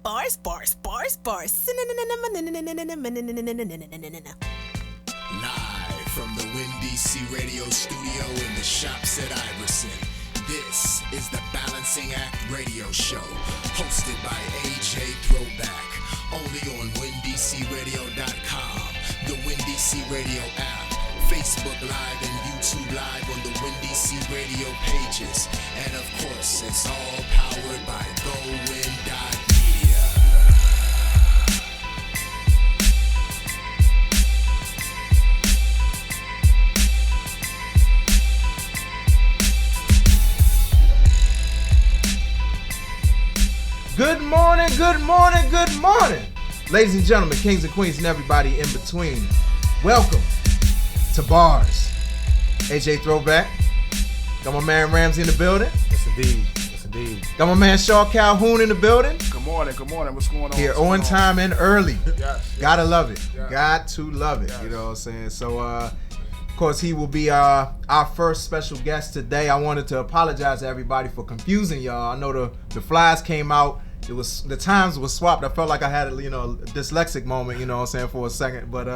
Bars. Live from the Win DC radio studio in the shops at Iverson. This is the Balancing Act radio show, hosted by AJ Throwback, only on WinDCRadio.com, the Win DC radio app, Facebook Live and YouTube Live on the Win DC radio pages, and of course, it's all powered by GoWin.media. Good morning, good morning, good morning. Ladies and gentlemen, kings and queens and everybody in between. Welcome to Bars. AJ Throwback. Got my man Ramsey in the building. Yes, indeed. Yes, indeed. Got my man Calhoune in the building. Good morning. What's going on? Here on time and early. Yes. Gotta love it. Yes. Got to love it. Yes. You know what I'm saying? So, of course, he will be our first special guest today. I wanted to apologize to everybody for confusing y'all. I know the flies came out. It was, the times was swapped. I felt like I had a dyslexic moment, you know what I'm saying, for a second. But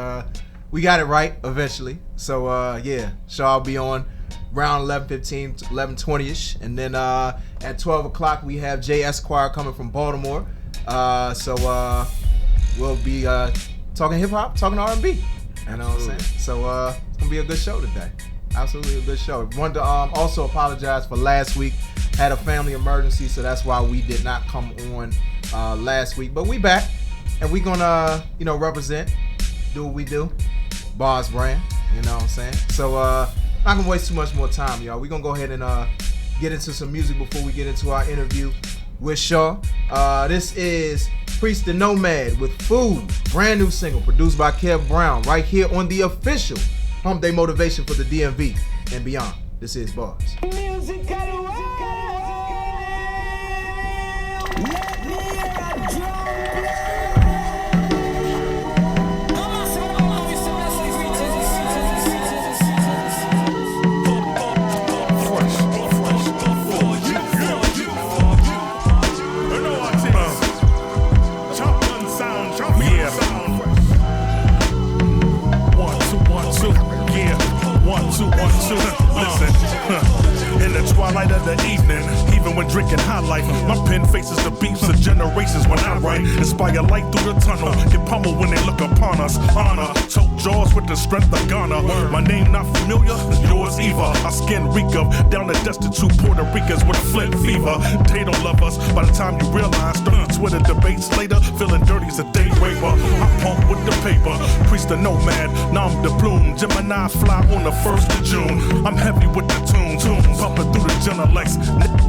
we got it right eventually. So yeah, Shaw will be on around 11:15 to 11:20ish. And then at 12 o'clock we have Jay Esquire coming from Baltimore. So we'll be talking hip hop, talking R&B. You know what I'm saying? So it's gonna be a good show today. Absolutely a good show. Wanted to also apologize for last week. Had a family emergency, so that's why we did not come on last week. But we back, and we gonna, represent, do what we do, Bars brand. You know what I'm saying? So not gonna waste too much more time, y'all. We gonna go ahead and get into some music before we get into our interview with Shaw. This is Priest the Nomad with Food, brand new single produced by Kev Brown, right here on the official Hump Day Motivation for the DMV and beyond. This is Bars. In the twilight of the evening, even when drinking high life, my pen faces the beefs of generations when I write. Inspire light through the tunnel, get pummeled when they look upon us. Honor, choke jaws with the strength of Ghana. My name not familiar, yours either. I skin reek of down the destitute Puerto Ricans with a flint fever. They don't love us by the time you realize. Starting Twitter debates later, feeling dirty as a day raper. I pump with the paper, Priest the Nomad, nom de plume. Gemini fly on the 1st of June. I'm heavy with the tunes, pumping through the genelex.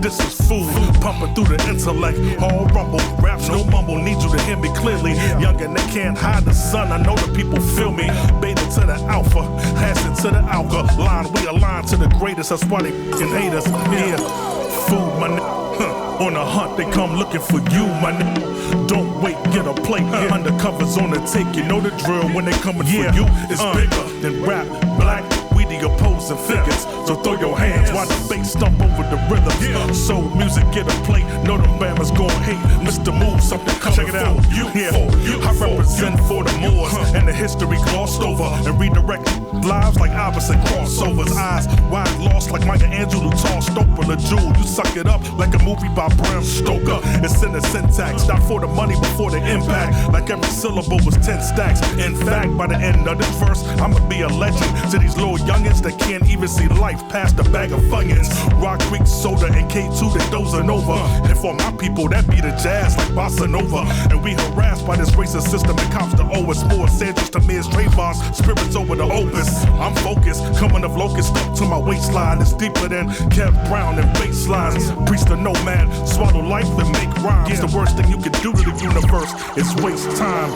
This is food, pumping through the intellect. All rumble, raps no mumble. Need you to hear me clearly. Young and they can't hide the sun. I know the people feel me. Beta to the alpha, acid to the alka line. We align to the greatest. That's why they can hate us. Yeah, food, my on a hunt, they come looking for you, my nigga. Don't wait, get a plate. Undercovers on the take, you know the drill. When they coming for you, it's bigger than rap. Black, we the opposing figures. So throw your hands while the bass stomp over the rhythm. Soul music, get a plate. Know the bammers gon' hate. Mr. Move, something coming. Check it out. I represent for the Moors and the history glossed over and redirect lives like Iverson crossovers. Eyes wide lost like Micah Angelou tossed Oprah the jewel. You suck it up like a movie by Bram Stoker. It's in the syntax, not for the money before the impact. Like every syllable was 10 stacks. In fact, by the end of this verse, I'ma be a legend to these little youngins that can't even see life past a bag of funyuns. Rock Creek soda and K2 they dozing over. And for my people, that be the jazz like Bossa Nova. And we harassed by this racist system and cops to owe us more. Sanders to Miz Trayvon's spirits over the opus. I'm focused, coming of locust up to my waistline. It's deeper than Kev Brown and bass lines. Priest the Nomad, swallow life and make rhymes. The worst thing you can do to the universe is waste time.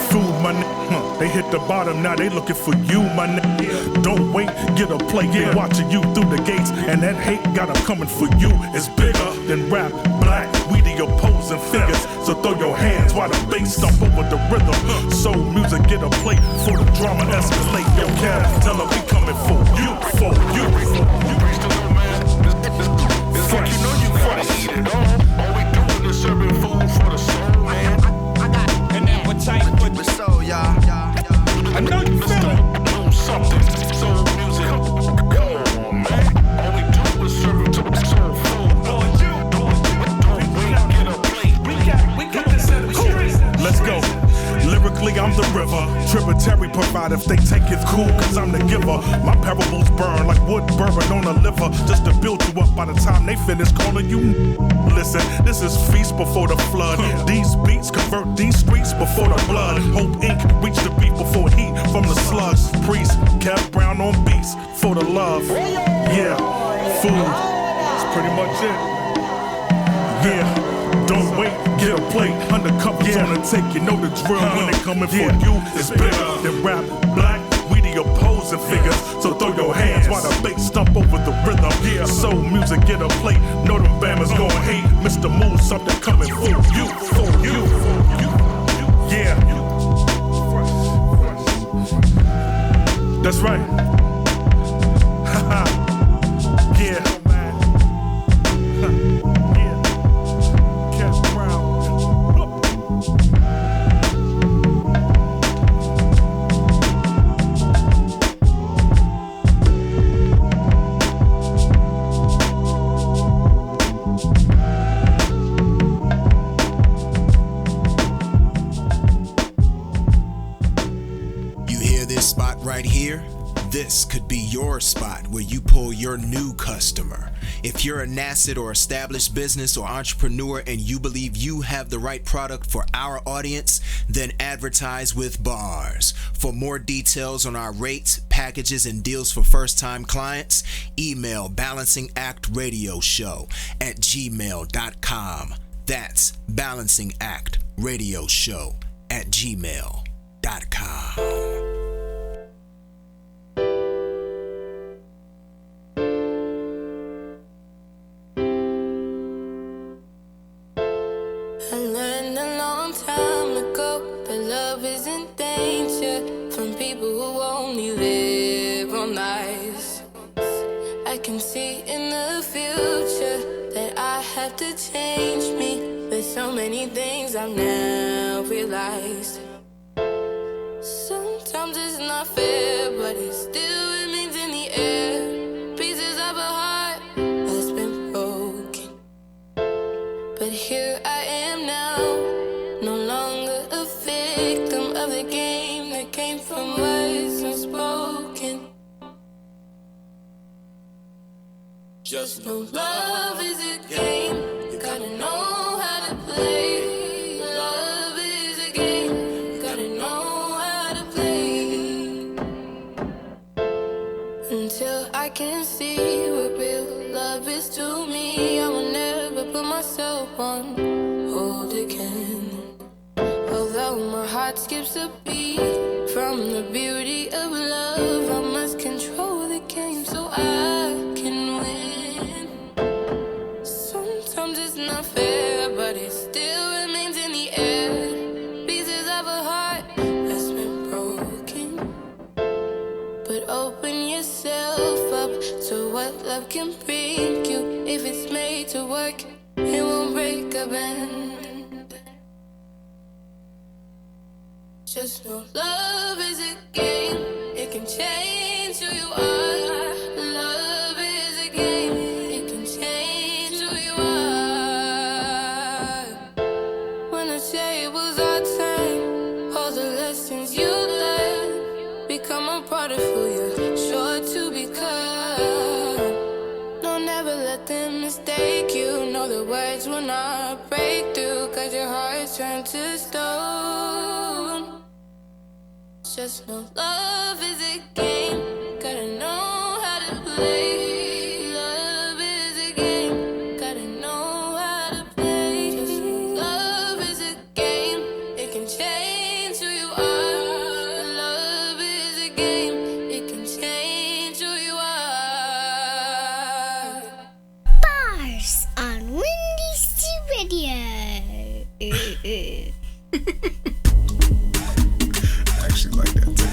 Food, my nigga. They hit the bottom, now they looking for you, my nigga. Don't wait, get a plate. They watching you through the gates, and that hate got them coming for you. It's bigger than rap. Black, we the opposing figures. So throw your hands while the bass stomp over the rhythm. Soul music, get a plate for the drama escalate. Yo, Cab, tell them we coming for you, for you. Fresh. You know you fresh. Eat it all we doing is serving food for the My parables burn like wood burning on a liver, just to build you up by the time they finish calling you. Listen, this is feast before the flood. These beats convert these streets before the blood. Hope Inc. reach the beat before heat from the slugs. Priest, Kev Brown on beats for the love. Yeah, food, that's pretty much it. Yeah, don't wait, get a plate. Undercovers on the take, you know the drill. When they coming for you, it's bigger than rap. Black, we the opposing figures. So throw your hands while the bass stomp over the rhythm. Yeah, soul music, get a plate. Know them bammers gon' hate. Mr. Move, something coming for you, for you. Yeah, that's right. Haha, yeah. Right here, this could be your spot where you pull your new customer. If you're a nascent or established business or entrepreneur and you believe you have the right product for our audience, then advertise with Bars. For more details on our rates, packages, and deals for first-time clients, email balancingactradioshow@gmail.com. That's balancingactradioshow@gmail.com. To change me, there's so many things I've now realized. Sometimes it's not fair, but it still remains in the air. Pieces of a heart has been broken, but here I am now, no longer a victim of the game that came from words unspoken. Just know love is a game. You gotta know how to play. Love is a game. You gotta know how to play. Until I can see what real love is to me, I will never put myself on hold again. Although my heart skips a beat from the beauty of love, I must control the game so I can win. Sometimes it's not fair, but it still remains in the air. Pieces of a heart has been broken, but open yourself up to what love can bring you. If it's made to work, it won't break a bend. Just know love is a game. It can change who you are. Love is a game. It can change who you are. When I say it was our time, all the lessons you learned become a part of who you're sure to become. No, never let them mistake you. Know the words will not break through, 'cause your heart's turned to stone. Just know love is a game. Gotta know how to play. Love is a game. Gotta know how to play. Just know love is a game. It can change who you are. Love is a game. It can change who you are. Bars on Windy City Radio. I actually like that too.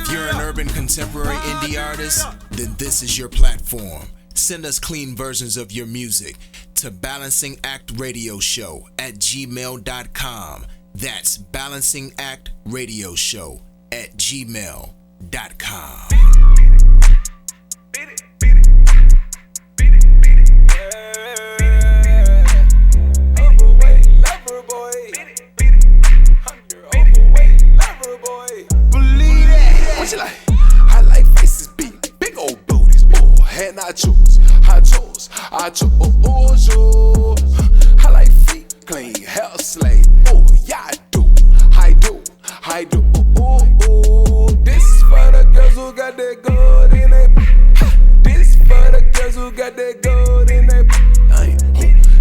If you're an urban contemporary indie artist, then this is your platform. Send us clean versions of your music to balancingactradioshow@gmail.com. That's balancingactradioshow@gmail.com. What you like? I like faces big, big old booties. Oh, and I chose. Oh, I like feet clean, hair slay. Oh, yeah, I do. Oh, this for the girls who got that gold in it. This for the girls who got that gold in it.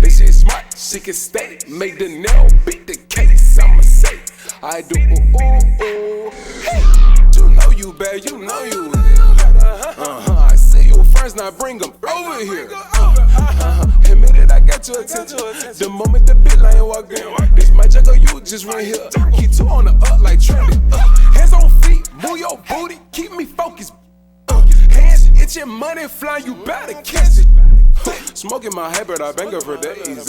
This shit smart, she can stay. Make the nail beat the case. I'ma say, I do. Oh, hey. You know you bad, you know you. I see your friends, now bring them over here. Admit it, I got your attention. The moment the bit line walk in, this might check on you just right here. Keep two on the up like trendy. Hands on feet, move your booty, keep me focused. Hands itching, money flying, you better catch it. Smoking my habit, I bang her for days.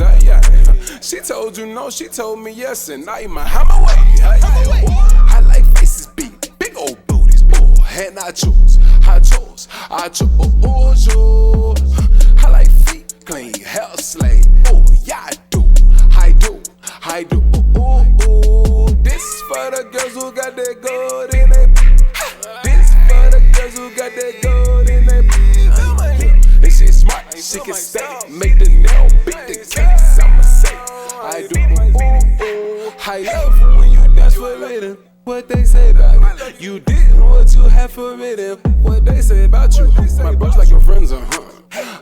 She told you no, she told me yes, and I my hammer way. I like faces big, big old booties. Oh, and I chose. I like feet clean, hair slay. Oh, yeah, I do. Oh, this for the girls who got that gold in it. This for the girls who got that gold in it. This shit smart, she can stay. Make the nail beat the case. I'ma say, I do. Oh, I love when you dance for rhythm. What they say about you did what you had for rhythm. What they say about you. My bros like your friends, I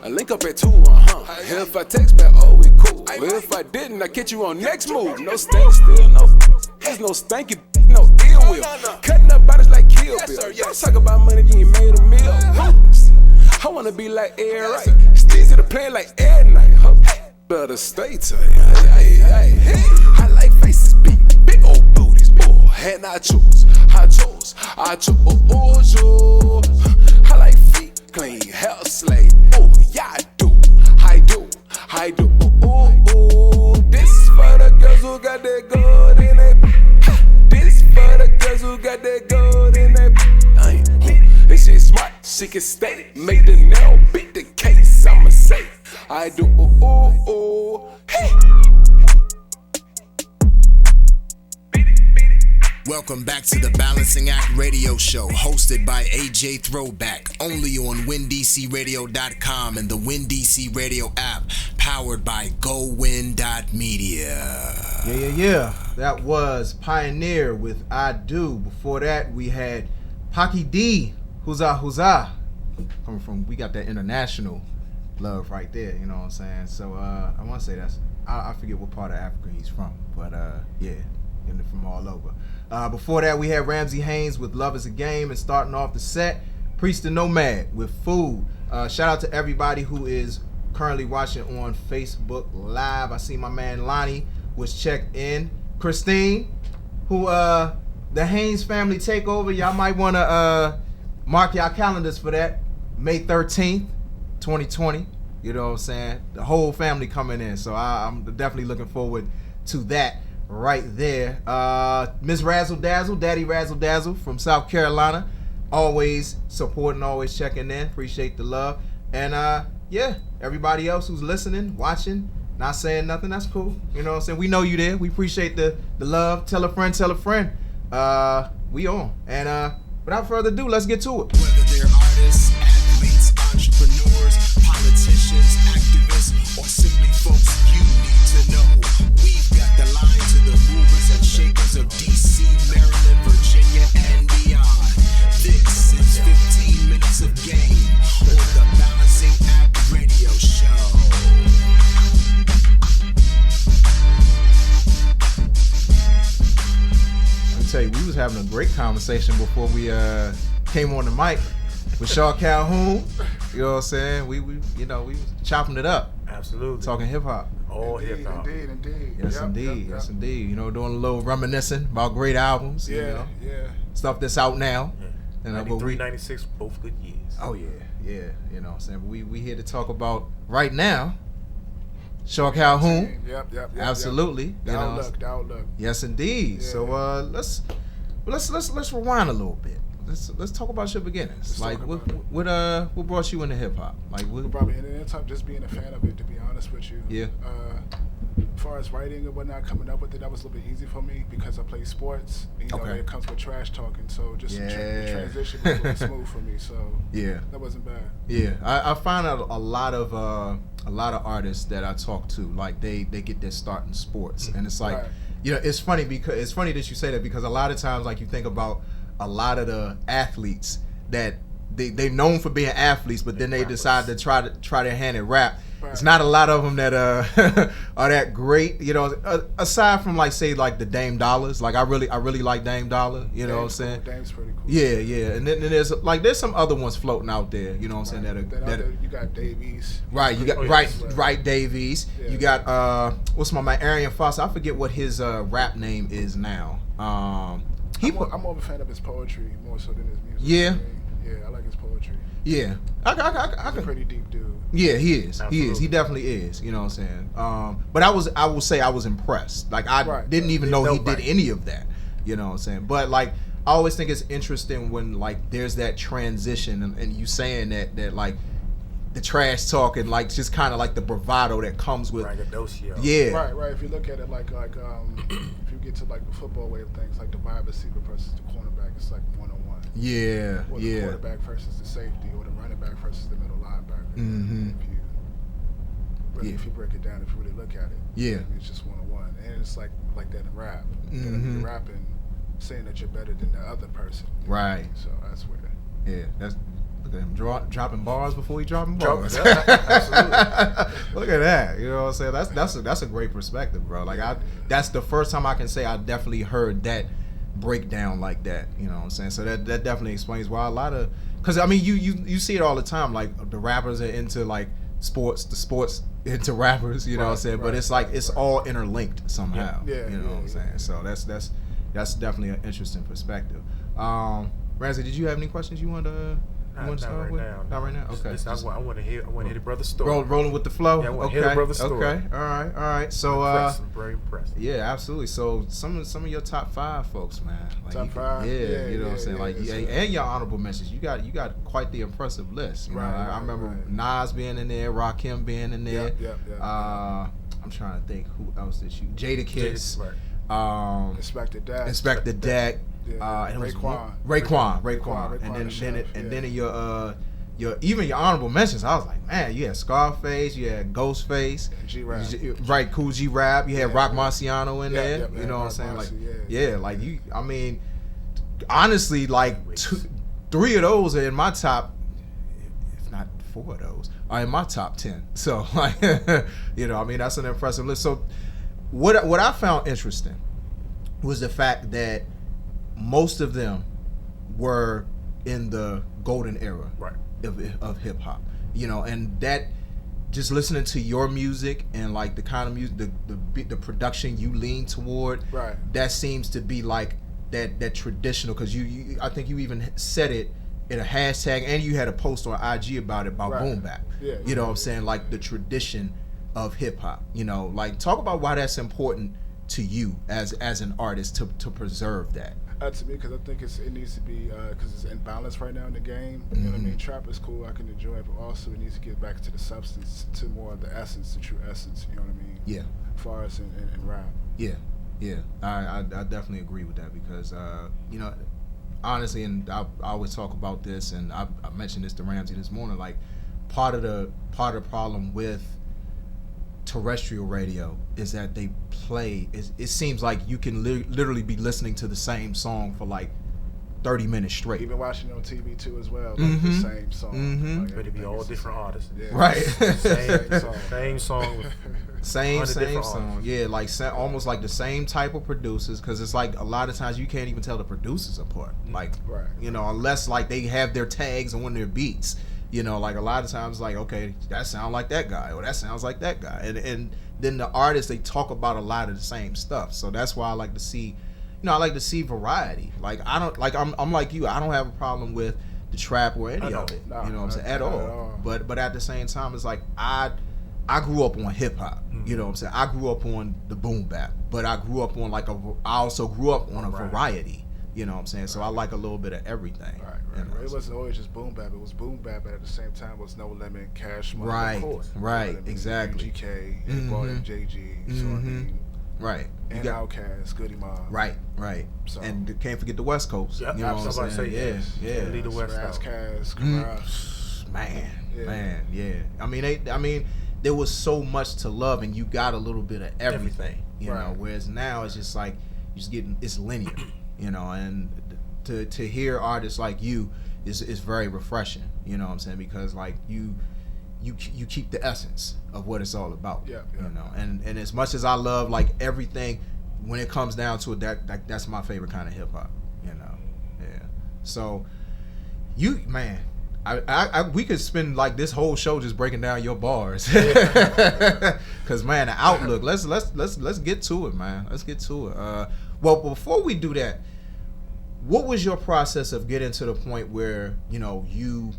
link up at 2, If I text back, oh, we cool. If I didn't, I catch you on next move. No stank still, there's no stanky, no ill will. Cutting up bodies like Kill Bill. Y'all talk about money, you ain't made a meal. I wanna be like Air Right. Stick to the plan like Air Night. Better stay tight. I like faces big old booties. Oh, and I chose. I like feet clean, hair slay. Oh, yeah, I do. Oh, this for the girls who got that gold in it. This for the girls who got that gold in it. This shit smart, she can stay. Make the nail beat the case. I'ma say, I do. Oh, hey. Welcome back to the Balancing Act Radio Show, hosted by AJ Throwback, only on WinDCRadio.com and the WinDC Radio app, powered by GoWin.media. Yeah. That was Pioneer with I Do. Before that, we had Pocky D, Huzzah. Coming from, we got that international love right there, you know what I'm saying? So I want to say I forget what part of Africa he's from, but yeah, getting it from all over. Before that, we had Ramsey Haynes with Love is a Game, and starting off the set, Priest the Nomad with Food. Shout out to everybody who is currently watching on Facebook Live. I see my man Lonnie was checked in. Christine, who the Haynes family takeover, y'all might want to mark y'all calendars for that. May 13th, 2020. You know what I'm saying? The whole family coming in, so I'm definitely looking forward to that. Right there, Miss Razzle Dazzle, Daddy Razzle Dazzle from South Carolina, always supporting, always checking in. Appreciate the love, and yeah, everybody else who's listening, watching, not saying nothing, that's cool. You know what I'm saying? We know you there. We appreciate the love. Tell a friend. We on, and without further ado, let's get to it. Whether they're artists, athletes, entrepreneurs, politicians, activists, or simply folks you need to know, we've got the line to the movers and shakers of DC, Maryland, Virginia, and beyond. This is 15 minutes of game on the Balancing Act Radio Show. Let me tell you, we was having a great conversation before we came on the mic with Shaw Calhoune. You know what I'm saying? We was chopping it up. Absolutely. Talking hip hop. All hip hop. Indeed. Yes, Yep, indeed. yep, Yes, yep. indeed. You know, doing a little reminiscing about great albums. Yeah, You know, yeah. stuff that's out now And 93, 96, both good years. Oh yeah. You know what I'm saying? But we here to talk about right now. Shaw Calhoune. Yep. Absolutely. The outlook. Yes, indeed. Yeah. So let's rewind a little bit. Let's talk about your beginnings. Like what brought you into hip hop? Like what? Probably in time just being a fan of it. To be honest with you. Yeah. As far as writing and whatnot, coming up with it, that was a little bit easy for me because I play sports. And, you know, it comes with trash talking, so just the transition was really smooth for me. So that wasn't bad. Yeah, I find out a lot of artists that I talk to, like they get their start in sports, and it's like, you know, it's funny that you say that because a lot of times, like you think about a lot of the athletes that they're known for being athletes, but then they decide to try their hand at rap. Right. It's not a lot of them that are that great, you know. Aside from like say like the Dame Dollars, like I really like Dame Dollar, you know what I'm saying? Dame's pretty cool. Yeah, and then there's some other ones floating out there, you know what I'm saying? That you got Davies. Right, you got right Davies. Yeah. You got what's my man Arian Foster? I forget what his rap name is now. I'm more of a fan of his poetry more so than his music. Yeah. Yeah, I like his poetry. Yeah, He's a pretty deep dude. Yeah, he is. Absolutely. He is. He definitely is. You know what I'm saying? But I will say I was impressed. Like I didn't even know he did any of that. You know what I'm saying? But like I always think it's interesting when like there's that transition and you saying that like the trash talk and like just kind of like the bravado that comes with. Braggadocio. Yeah. Right. If you look at it like if you get to like the football way of things, like the wide receiver versus the cornerback, it's like 1-on-1. Yeah. Or the quarterback versus the safety, or the running back versus the middle linebacker. Mm-hmm. If you break it down, if you really look at it, yeah, it's just 1-on-1, and it's like that in rap. Mm-hmm. You're rapping, saying that you're better than the other person. Right. So that's where. Yeah, that's. Look at him dropping bars before he dropping bars. Absolutely. Look at that. You know what I'm saying? That's a great perspective, bro. Like that's the first time I can say I definitely heard that breakdown like that. You know what I'm saying? So that definitely explains why a lot of, because I mean you see it all the time. Like the rappers are into like sports, the sports into rappers. You know what I'm saying? But it's like it's all interlinked somehow. Yeah. You know what I'm saying? So that's definitely an interesting perspective. Ramsey, did you have any questions you wanted to? Not right now. Not right now. Okay. Listen, I want to hear the brother's story. Rolling with the flow. Yeah, I want to hear the brother's story. Okay. All right. So I'm very impressed. Yeah, absolutely. So some of your top 5 folks, man. Like top 5. Yeah, you know what I'm saying. Like and your honorable mentions. You got quite the impressive list. You know, I remember Nas being in there, Rakim being in there. Yeah. I'm trying to think who else did you. Jadakiss. Right. Inspector Deck. And it was Raekwon. And then in your even your honorable mentions, I was like, man, you had Scarface, you had Ghostface, G-Rap. Right, Cool G-Rap, you had Rock Marciano in there. You know what I'm saying? Marcy, like, like you. I mean, honestly, like 3 of those are in my top, if not 4 of those are in my top 10. So like, you know, I mean, that's an impressive list. So what I found interesting was the fact that most of them were in the golden era of hip hop, you know, and that just listening to your music and like the kind of music, the production you lean toward, that seems to be like that traditional. Because you I think you even said it in a hashtag, and you had a post on IG about boom bap. You know what I'm saying? Like the tradition of hip hop. You know, like talk about why that's important to you as an artist to preserve that. To me, because I think it needs to be, because it's in balance right now in the game. You know what I mean? Trap is cool, I can enjoy it, but also it needs to get back to the substance, to more of the essence, the true essence. You know what I mean? Yeah. As far as in rap. Yeah. I definitely agree with that because you know, honestly, and I always talk about this, and I mentioned this to Ramsey this morning. Like part of the problem with terrestrial radio is that they play. It seems like you can literally be listening to the same song for like 30 minutes straight. Even watching on TV too as well, like the same song. Like, but it be all different artists. Right. Same song. Same song. Yeah, like almost like the same type of producers, because it's like a lot of times you can't even tell the producers apart. Like, you know, unless like they have their tags on their beats. You know, like a lot of times, like, okay, that sounds like that guy, or that sounds like that guy, and then the artists, they talk about a lot of the same stuff. So that's why I like to see, I like to see variety. Like I don't like I'm like you. I don't have a problem with the trap or any of it. You know what I'm saying? At all. But at the same time, it's like I grew up on hip hop. You know what I'm saying? I grew up on the boom bap, but I grew up on I also grew up on a variety. You know what I'm saying? So I like a little bit of everything. Right. It wasn't always just boom bap. It was boom bap, but at the same time, it was No Limit, Cash Money. Right. Of course. Right. Exactly. GK, and JG. So I mean, right. And Outkast, Goody Mob. Right. So, and can't forget the West Coast. Yep. You know what I'm saying? Yeah. Lead the West Coast. Man. I mean, there was so much to love, and you got a little bit of everything. You know, whereas now it's just like it's linear. You know, and to hear artists like you is very refreshing. You know what I'm saying? Because like you keep the essence of what it's all about. Yeah. You know, and as much as I love like everything, when it comes down to it, that's my favorite kind of hip hop. You know, yeah. So we could spend like this whole show just breaking down your bars. Cause man, the outlook. Let's get to it, man. Let's get to it. Well, before we do that, what was your process of getting to the point where you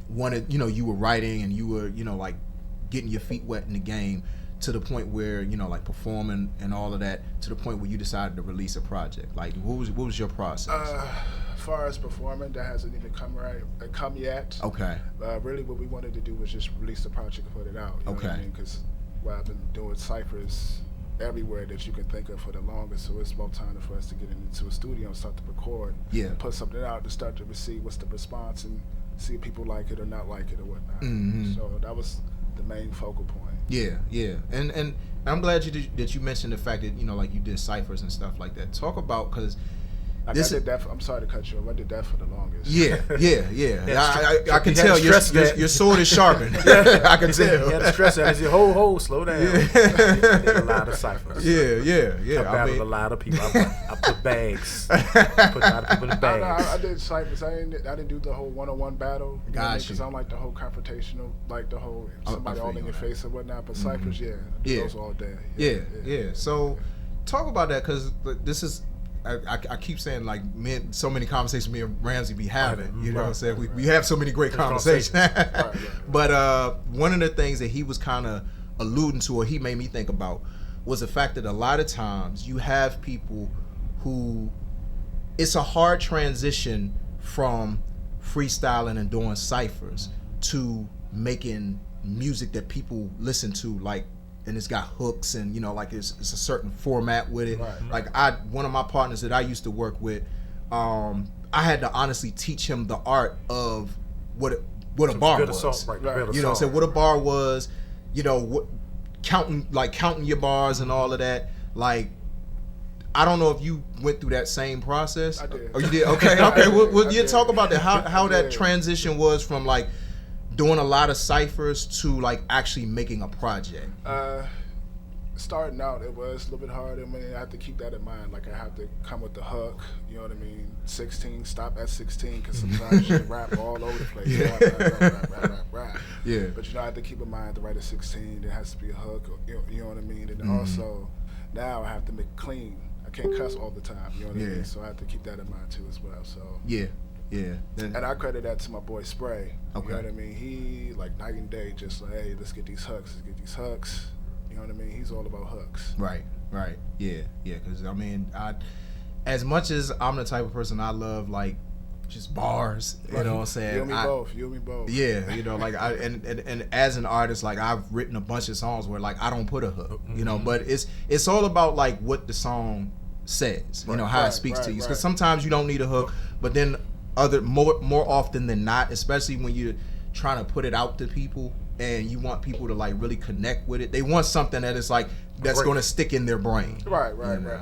wanted, you were writing and you were, like getting your feet wet in the game to the point where like performing and all of that, to the point where you decided to release a project? Like, what was your process? As far as performing, that hasn't even come yet. Okay. Really, what we wanted to do was just release the project and put it out. You know what I mean? Because I've been doing ciphers everywhere that you can think of for the longest, so it's about time for us to get into a studio and start to record. Yeah. Put something out to start to receive what's the response and see if people like it or not like it or whatnot. Mm-hmm. So that was the main focal point. Yeah. And I'm glad that you mentioned the fact that like you did ciphers and stuff like that. Talk about, because I did that. I'm sorry to cut you off. I did that for the longest. Yeah. I can tell your sword is sharpened. I can tell. You had to stress that. I said, ho, slow down. I did a lot of ciphers. Yeah. I battled a lot of people. I put bags. Put a lot of people in bags. I did ciphers. I didn't do the whole one-on-one battle. Gotcha. Because I don't like the whole confrontational, like the whole somebody all in your face or whatnot. But ciphers, those all day. Yeah. So talk about that, because this is. I keep saying, like, so many conversations me and Ramsey be having. You know what I'm saying? We have so many great conversations. But one of the things that he was kind of alluding to, or he made me think about, was the fact that a lot of times you have people who, it's a hard transition from freestyling and doing ciphers to making music that people listen to, like, and it's got hooks and like it's a certain format with it. Like one of my partners that I used to work with, I had to honestly teach him the art of what a bar was. So what a bar was, what counting your bars and all of that. Like, I don't know if you went through that same process. I did. Oh, you did? Okay. Well, you talk about that, how that transition was from like doing a lot of ciphers to like actually making a project. Starting out, it was a little bit hard. I mean, I have to keep that in mind. Like, I have to come with the hook. You know what I mean? 16, stop at 16, because sometimes you rap all over the place. Rap. Yeah. But I have to keep in mind to write a 16. There has to be a hook. You know what I mean? And also, now I have to make it clean. I can't cuss all the time. You know what I mean? So I have to keep that in mind too as well. So yeah. And I credit that to my boy Spray. Okay. You know what I mean? He, like, night and day, just like, hey, let's get these hooks. You know what I mean? He's all about hooks. Right. Yeah. Because, I mean, as much as I'm the type of person I love, like, just bars, you know what I'm saying? You and me both. Yeah, like, and as an artist, like, I've written a bunch of songs where, like, I don't put a hook, but it's all about, like, what the song says, how it speaks to you. Because sometimes you don't need a hook, but then more often than not, especially when you're trying to put it out to people and you want people to like really connect with it, they want something that is like that's going to stick in their brain. Right.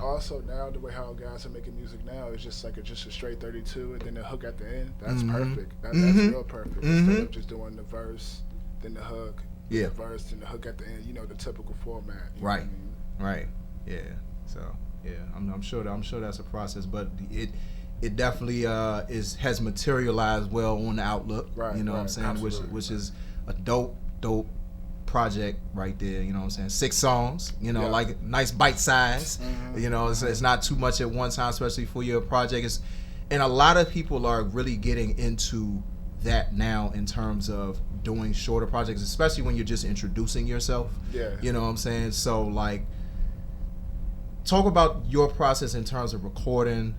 Also, now the way how guys are making music now is just like a straight 32 and then the hook at the end. That's perfect. That's real perfect. Instead of just doing the verse, then the hook, the verse, then the hook at the end. The typical format. You know what I mean? Right. Yeah. So I'm sure that's a process, but it definitely has materialized well on the outlook. Right. You know what I'm saying? Absolutely. Which is a dope project right there, you know what I'm saying? 6 songs, you know, like nice bite size. You know, it's not too much at one time, especially for your project. And a lot of people are really getting into that now in terms of doing shorter projects, especially when you're just introducing yourself. Yeah. You know what I'm saying? So like, talk about your process in terms of recording,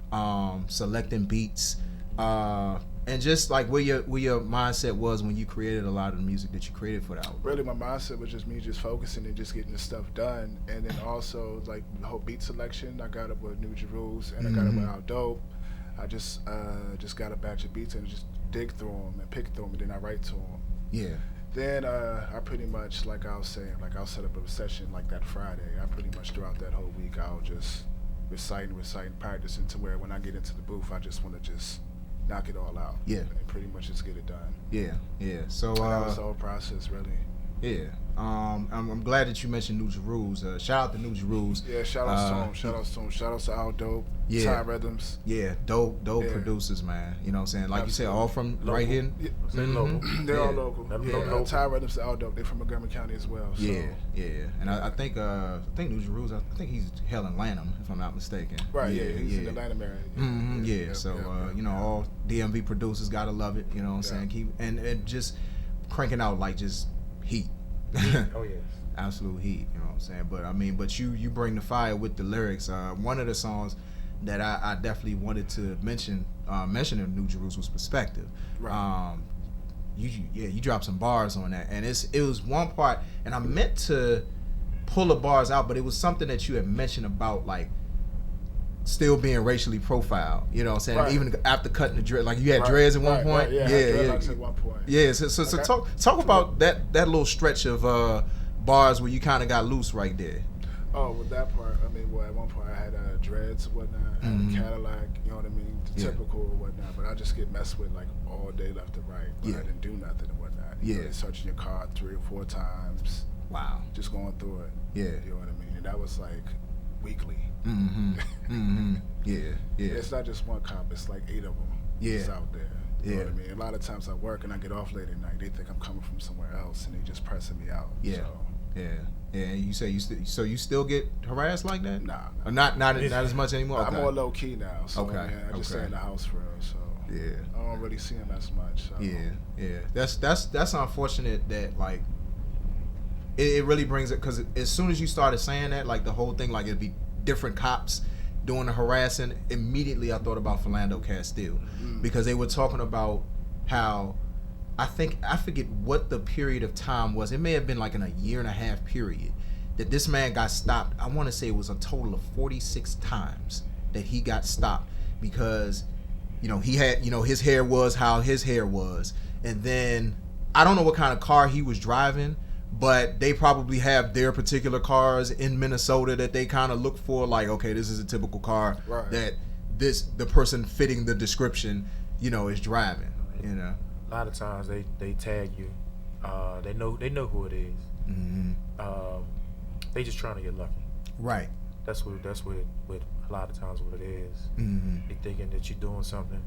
selecting beats, and just like where your mindset was when you created a lot of the music that you created for the album. Really, my mindset was just me just focusing and just getting the stuff done. And then also like the whole beat selection, I got up with New Jerusalem and I got up with Out Dope. I just got a batch of beats and just dig through them and pick through them, and then I write to them. Yeah. Then I pretty much, like I was saying, like I'll set up a session like that Friday. I pretty much throughout that whole week, I'll just recite, practicing to where when I get into the booth, I just want to just knock it all out. Yeah. And pretty much just get it done. Yeah, yeah. So that was the whole process, really. Yeah. I'm glad that you mentioned New Jerusalem. Shout out to New Jerusalem. Yeah, shout out to him. Shout out to him. Shout out to Al Dope. Yeah. Ty Rhythms. Yeah, dope producers, man. You know what I'm saying? Like you said, all from local. Right here. Yeah. Local. They're all local. Ty Rhythms to Al Dope. They're from Montgomery County as well. So. Yeah, yeah. And I think New Jerusalem, I think he's hailing Lanham, if I'm not mistaken. Right, yeah, he's in the Lanham area. So you know, all DMV producers gotta love it, you know what I'm saying? Keep and just cranking out like just heat. Oh yeah, absolute heat. You know what I'm saying? But I mean, but you bring the fire with the lyrics. One of the songs that I definitely wanted to mention in New Jerusalem's Perspective. Right. You dropped some bars on that, and it was one part, and I meant to pull the bars out, but it was something that you had mentioned about like still being racially profiled, you know what I'm saying? Right. Even after cutting the dread, like you had dreads at one point. Yeah, at one point. Yeah, so talk about that little stretch of bars where you kind of got loose right there. Oh, with that part, I mean, at one point I had dreads and whatnot, Cadillac, you know what I mean, the typical and whatnot, but I just get messed with like all day left and right, but I didn't do nothing and whatnot. You know, searching your car 3 or 4 times. Wow. Just going through it. Yeah. You know what I mean? And that was like weekly. Yeah. It's not just one cop, it's like 8 of them. It's out there. You know what I mean? A lot of times I work and I get off late at night. They think I'm coming from somewhere else and they just pressing me out. Yeah. So. Yeah. And you say you still get harassed like that? Nah. Not as much anymore. I'm more low key now. So I just stay in the house for real. So I don't really see them as much. So. Yeah. That's unfortunate that like it really brings it, because as soon as you started saying that, like the whole thing, like it'd be different cops doing the harassing, immediately I thought about Philando Castile, because they were talking about how I forget what the period of time was. It may have been like in a 1.5 year period that this man got stopped. I want to say it was a total of 46 times that he got stopped because, you know, he had, you know, his hair was how his hair was, and then I don't know what kind of car he was driving, but they probably have their particular cars in Minnesota that they kind of look for, like, okay, this is a typical car that the person fitting the description, you know, is driving. You know, a lot of times they tag you. They know who it is. They just trying to get lucky. Right. That's what a lot of times what it is. They thinking that you're doing something.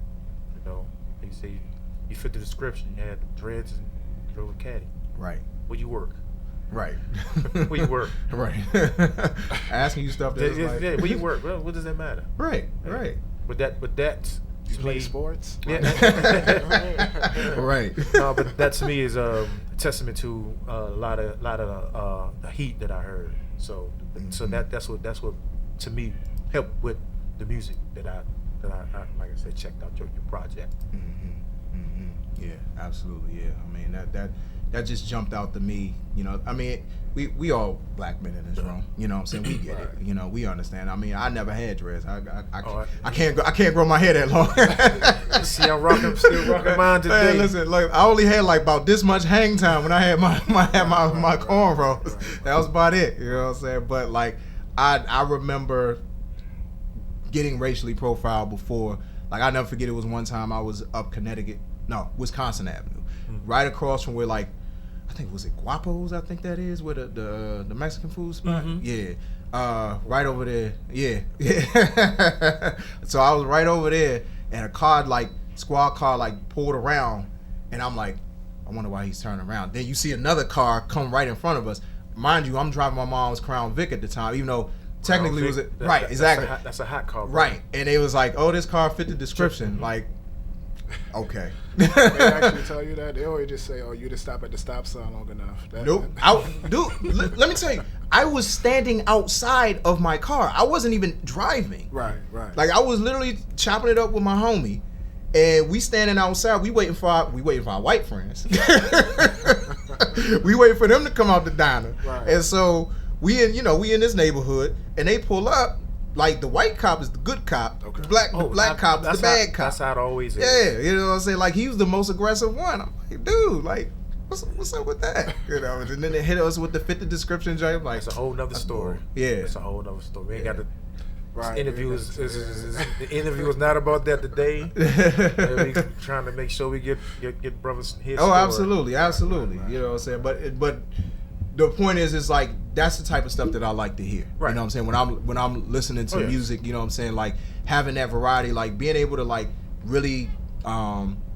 You know, they say you fit the description. You had dreads and drove a caddy. Right. Where you work? Right. Where you work? Right. Asking you stuff that's like, where you work? Well, what does that matter? Right. Right. But that you play sports? Yeah. Right. No, but that to me is a testament to a lot of the heat that I heard. So that's what to me helped with the music that I like I said, checked out your project. Yeah, absolutely. Yeah, I mean that just jumped out to me. You know, I mean, we all black men in this room. You know what I'm saying? We get it. You know, we understand. I mean, I never had dreads. I can't grow my hair that long. See, I'm still rocking mine today. Man, listen, like I only had like about this much hang time when I had my cornrows. That was about it. You know what I'm saying? But like I remember getting racially profiled before. Like I never forget, it was one time I was up Wisconsin Avenue, right across from where, like, I think, was it Guapo's? I think that is where the Mexican food spot. Yeah, right over there. Yeah. So I was right over there, and a car, like squad car, like pulled around, and I'm like, I wonder why he's turning around. Then you see another car come right in front of us. Mind you, I'm driving my mom's Crown Vic at the time, even though technically it was exactly. That's a hot car, bro. Right. And it was like, oh, this car fit the description. Like, okay. They actually tell you that? They always just say, oh, you just stop at the stop sign long enough. Nope. Let me tell you, I was standing outside of my car. I wasn't even driving. Right. Like, I was literally chopping it up with my homie, and we standing outside. We waiting for our white friends. We waiting for them to come out the diner. Right. And so we in this neighborhood, and they pull up. Like, the white cop is the good cop. Okay. The black cop is the bad cop. That's how it always is. Yeah, you know what I'm saying? Like, he was the most aggressive one. I'm like, dude, like, what's up with that? You know, and then they hit us with the fit the description joint. Like, it's a whole nother story. Yeah. It's a whole nother story. We ain't got to... Right. The interview is not about that today. We trying to make sure we get brothers his story. Absolutely. Right. You know what I'm saying? But the point is like, that's the type of stuff that I like to hear. Right. You know what I'm saying? When I'm listening to music, you know what I'm saying? Like, having that variety, like being able to like really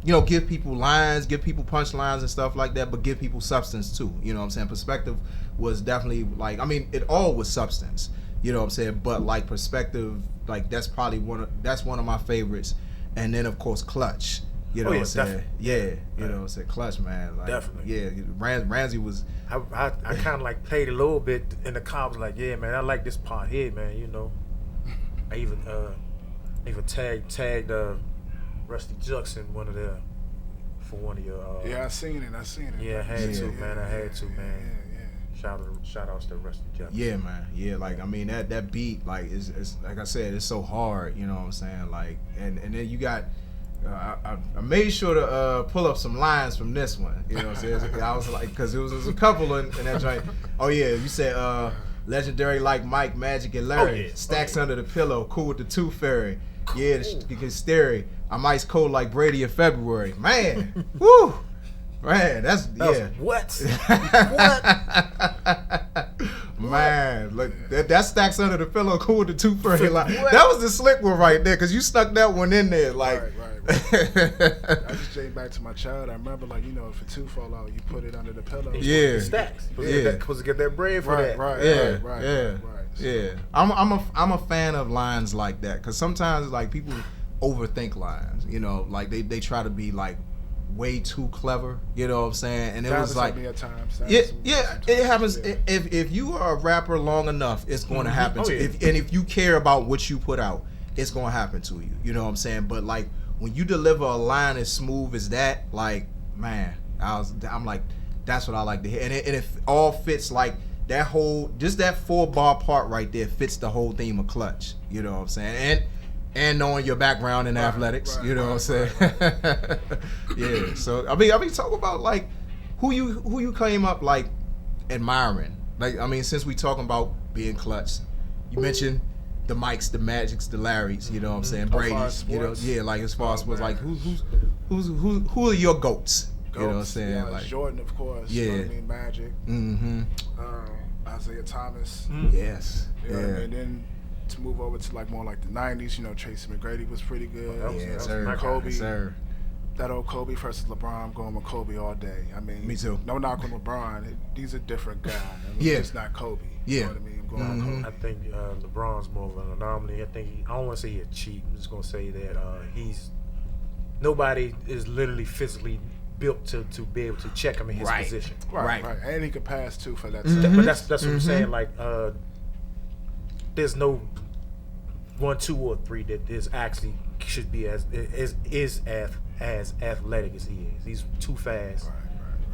give people lines, give people punchlines and stuff like that, but give people substance too. You know what I'm saying? Perspective was definitely like, I mean, it all was substance. You know what I'm saying? But like Perspective, like that's probably one of my favorites. And then of course Clutch. You know what I'm saying? Definitely. Yeah. You know what I'm saying? Clutch, man. Like, definitely. Yeah. Ramsey was... I kind of like played a little bit in the car. I was like, yeah, man, I like this part here, man, you know. I even tagged Rusty Jackson for one of your... yeah, I seen it. Yeah, I had to, man. Shout outs to Rusty Jackson. Yeah, man. Yeah, like, I mean, that beat, like, is like I said, it's so hard, you know what I'm saying? Like, and then you got... I made sure to pull up some lines from this one. You know what I'm saying? I was like, because there was a couple in that joint. Oh, yeah, you said legendary like Mike, Magic, and Larry. Stacks under the pillow, cool with the Tooth Fairy. Cool. Yeah, the hysteria. I'm ice cold like Brady in February. Man, woo! Man, that's what? Man, look, that stacks under the pillow, cool with the Tooth Fairy. Like, that was the slick one right there, because you stuck that one in there. Like, right. I just jay back to my child. I remember, like, you know, if a tooth fall out, you put it under the pillow. Yeah. Stacks. Supposed to get that bread for that. Right. Yeah. I'm a fan of lines like that, because sometimes, like, people overthink lines. You know, like, they try to be, like, way too clever, you know what I'm saying? And it was like, at times. It happens. If you are a rapper long enough, it's going to happen to you. And if you care about what you put out, it's going to happen to you. You know what I'm saying? But like, when you deliver a line as smooth as that, like, man, I'm like, that's what I like to hear. And it all fits, like, that whole, just that 4-bar part right there fits the whole theme of Clutch. You know what I'm saying? And knowing your background in athletics, you know what I'm saying? Yeah. So I mean, talk about like who you came up like admiring. Like, I mean, since we talking about being Clutch, you mentioned the Mikes, the Magics, the Larrys. You know what I'm saying? Brady's. You know, yeah. Like, as far as sports, like who are your goats? You know what I'm saying? Yeah, like Jordan, of course. Yeah. You know what I mean? Magic. Mm-hmm. Isaiah Thomas. Yes. You know what I mean? Then to move over to like more like the 90s, you know, Tracy McGrady was pretty good. Kobe. Yes, sir. That old Kobe versus LeBron, I'm going with Kobe all day. I mean, me too. No knock on LeBron. He's a different guy. I mean, it's not Kobe. Yeah. You know what I mean? I'm going with Kobe. I think LeBron's more of an anomaly. I don't want to say he's cheap. I'm just going to say that nobody is literally physically built to be able to check him in his position. Right. And he could pass too for that. But that's what I'm saying. Like, there's no 1, 2, or 3 that is actually should be as athletic as he is. He's too fast,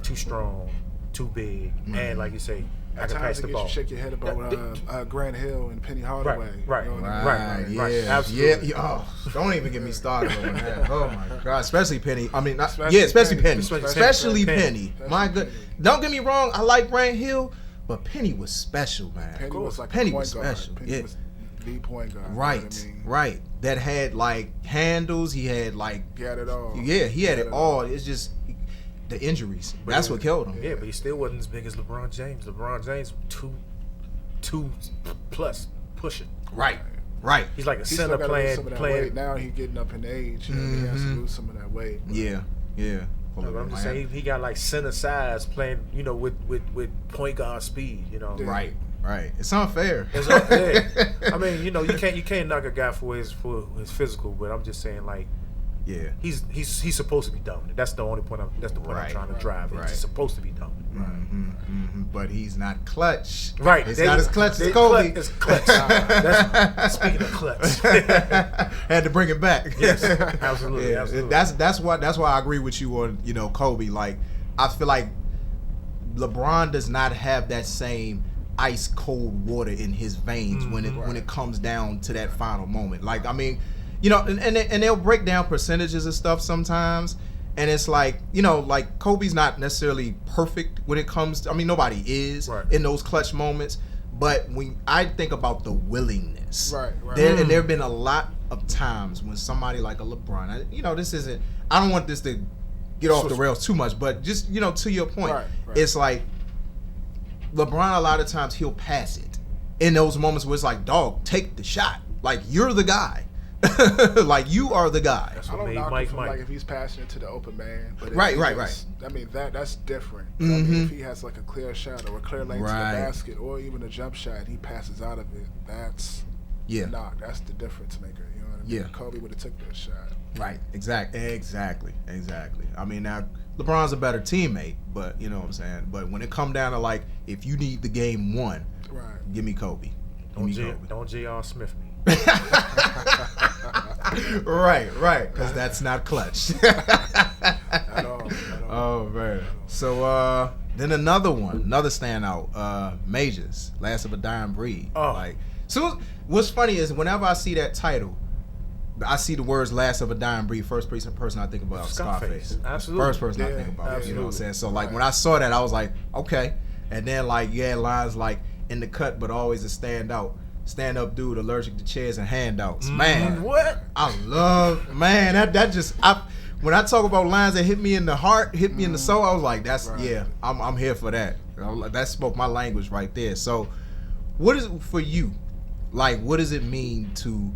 too strong, too big, and like you say, I can pass the ball. You shake your head about Grant Hill and Penny Hardaway. Right. Absolutely. Yeah. Oh, don't even get me started on that. Oh my God, especially Penny. I mean, especially Penny. Especially Penny. My good. Don't get me wrong. I like Grant Hill. But Penny was special, man. Penny was like Penny a point was special. Penny was the point guard. Right, you know what I mean? Right. That had like handles. He had like. He had it all. Yeah, he had it all. It's just the injuries. That's what killed him. Yeah, but he still wasn't as big as LeBron James. LeBron James, two plus pushing. Right. He's like a center playing. Now he's getting up in age. You know, he has to lose some of that weight. Yeah. I'm just saying he got like center size playing, you know, with point guard speed, you know. Right. It's unfair. It's unfair. I mean, you know, you can't knock a guy for his physical, but I'm just saying, like, yeah, he's supposed to be dominant. That's the only point. That's the point I'm trying to drive. He's supposed to be dominant. But he's not clutch. Right. It's not as clutch as Kobe. It's clutch. Speaking of clutch, had to bring it back. Yes, absolutely. Yeah. Absolutely. That's why I agree with you on, you know, Kobe. Like, I feel like LeBron does not have that same ice cold water in his veins when it comes down to that final moment. Like, I mean, you know, and they'll break down percentages and stuff sometimes, and it's like, you know, like Kobe's not necessarily perfect when it comes to, I mean, nobody is in those clutch moments, but when I think about the willingness, and there have been a lot of times when somebody like a LeBron, you know, I don't want this to get off the rails too much, but just, you know, to your point, it's like LeBron, a lot of times he'll pass it in those moments where it's like, dog, take the shot. Like, you're the guy. Like, you are the guy. I don't knock him from, like, if he's passing it to the open man. But right. I mean, that's different. I mean, if he has like a clear shot or a clear lane to the basket or even a jump shot and he passes out of it, that's that's the difference maker. You know what I mean? Yeah. Kobe would have took that shot. Right. Exactly. I mean, now LeBron's a better teammate, but you know what I'm saying. But when it come down to, like, if you need the game won, give me Kobe. Don't J.R. Smith me. right, because that's not clutch. At all. Oh man. So then another standout, Majors, Last of a Dying Breed. Like, so what's funny is whenever I see that title, I see the words "Last of a Dying Breed." First person I think about Scarface. Absolutely. First person I think about. You know what I'm saying? So like when I saw that, I was like, okay. And then like you had lines like in the cut, but always a stand up dude, allergic to chairs and handouts. Man, what? I love that just when I talk about lines that hit me in the heart, hit me in the soul, I was like, I'm here for that. That spoke my language right there. So, what is it for you? Like, what does it mean to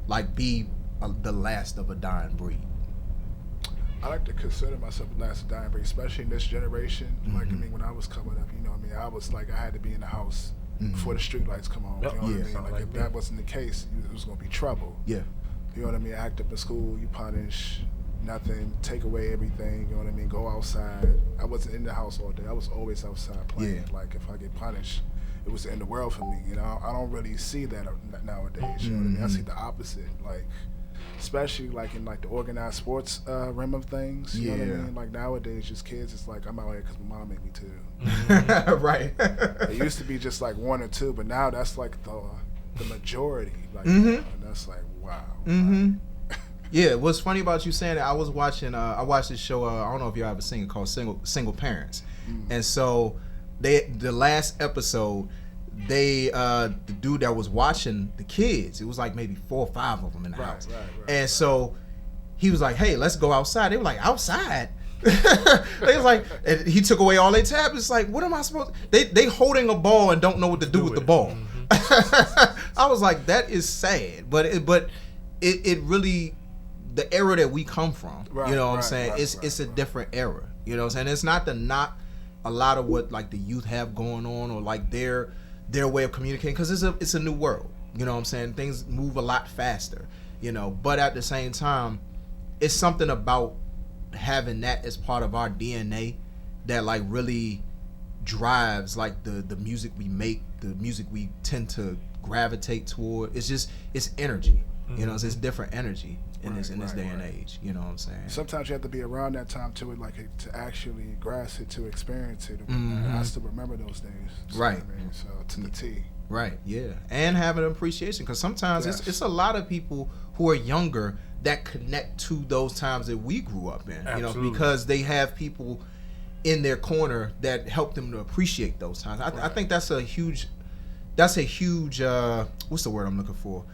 like be the last of a dying breed? I like to consider myself the last of a dying breed, especially in this generation. Like, I mean, when I was coming up, you know what I mean? I was like, I had to be in the house before the street lights come on. You know what I mean? Like, if that wasn't the case, it was going to be trouble. Yeah. You know what I mean? Act up in school, you punish, nothing, take away everything, you know what I mean? Go outside. I wasn't in the house all day. I was always outside playing. Yeah. Like, if I get punished, it was the end of the world for me. You know, I don't really see that nowadays. You know what I mean? I see the opposite. Like, especially like in like the organized sports realm of things. You know what I mean? Like nowadays, just kids, it's like, I'm out here because my mom made me to. Right. It used to be just like one or two, but now that's like the majority. Like, and that's like, wow. Yeah, what's funny about you saying that, I was watching, I watched this show, I don't know if you ever seen it, called Single Parents. And so the last episode, the dude that was watching the kids, it was like maybe 4 or 5 of them in the house. And so he was like, hey, let's go outside. They were like, outside? They was like, and he took away all their tablets. Like, what am I supposed to? They holding a ball and don't know what to do with the ball. I was like, that is sad. But it really, the era that we come from, you know what I'm saying? It's a different era. You know what I'm saying? It's not to knock a lot of what like the youth have going on or like their way of communicating, because it's a new world. You know what I'm saying? Things move a lot faster, you know, but at the same time, it's something about having that as part of our DNA that like really drives like the music we make, the music we tend to gravitate toward. It's energy. You know, it's different energy in this day and age. You know what I'm saying? Sometimes you have to be around that time to to actually grasp it, to experience it. I still remember those days. Right. I mean, so to the T. Right. Yeah. And having an appreciation, because sometimes it's a lot of people who are younger that connect to those times that we grew up in. Absolutely. You know, because they have people in their corner that help them to appreciate those times. I think that's a huge. What's the word I'm looking for?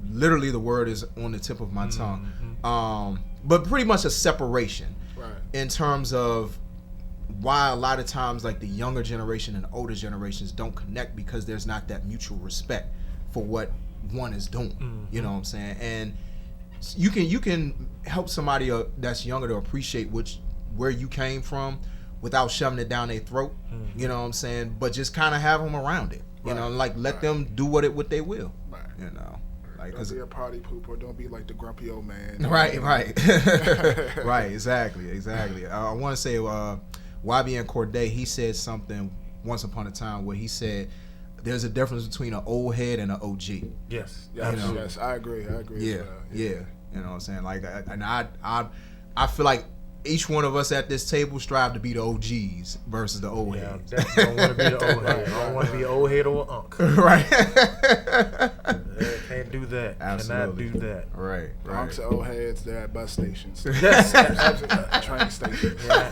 Literally the word is on the tip of my tongue. But pretty much a separation in terms of why a lot of times like the younger generation and older generations don't connect, because there's not that mutual respect for what one is doing. You know what I'm saying? And you can help somebody that's younger to appreciate where you came from without shoving it down their throat. Mm-hmm. You know what I'm saying? But just kind of have them around it. You know, like let them do what they will. Right. You know. Like, don't be a party pooper. Don't be like the grumpy old man. Right. Right. Exactly. I want to say YBN Corday, he said something once upon a time where he said there's a difference between an old head and an OG. Yes. Yes, I agree. Yeah. You know what I'm saying? Like, and I feel like each one of us at this table strive to be the OGs versus the old heads. I don't want to be the old head. I don't want to be an old head or an unk. Right. Can't do that. Absolutely. Cannot do that. Right. Unks and old heads, they're at bus stations. Yes. Train stations. Yeah,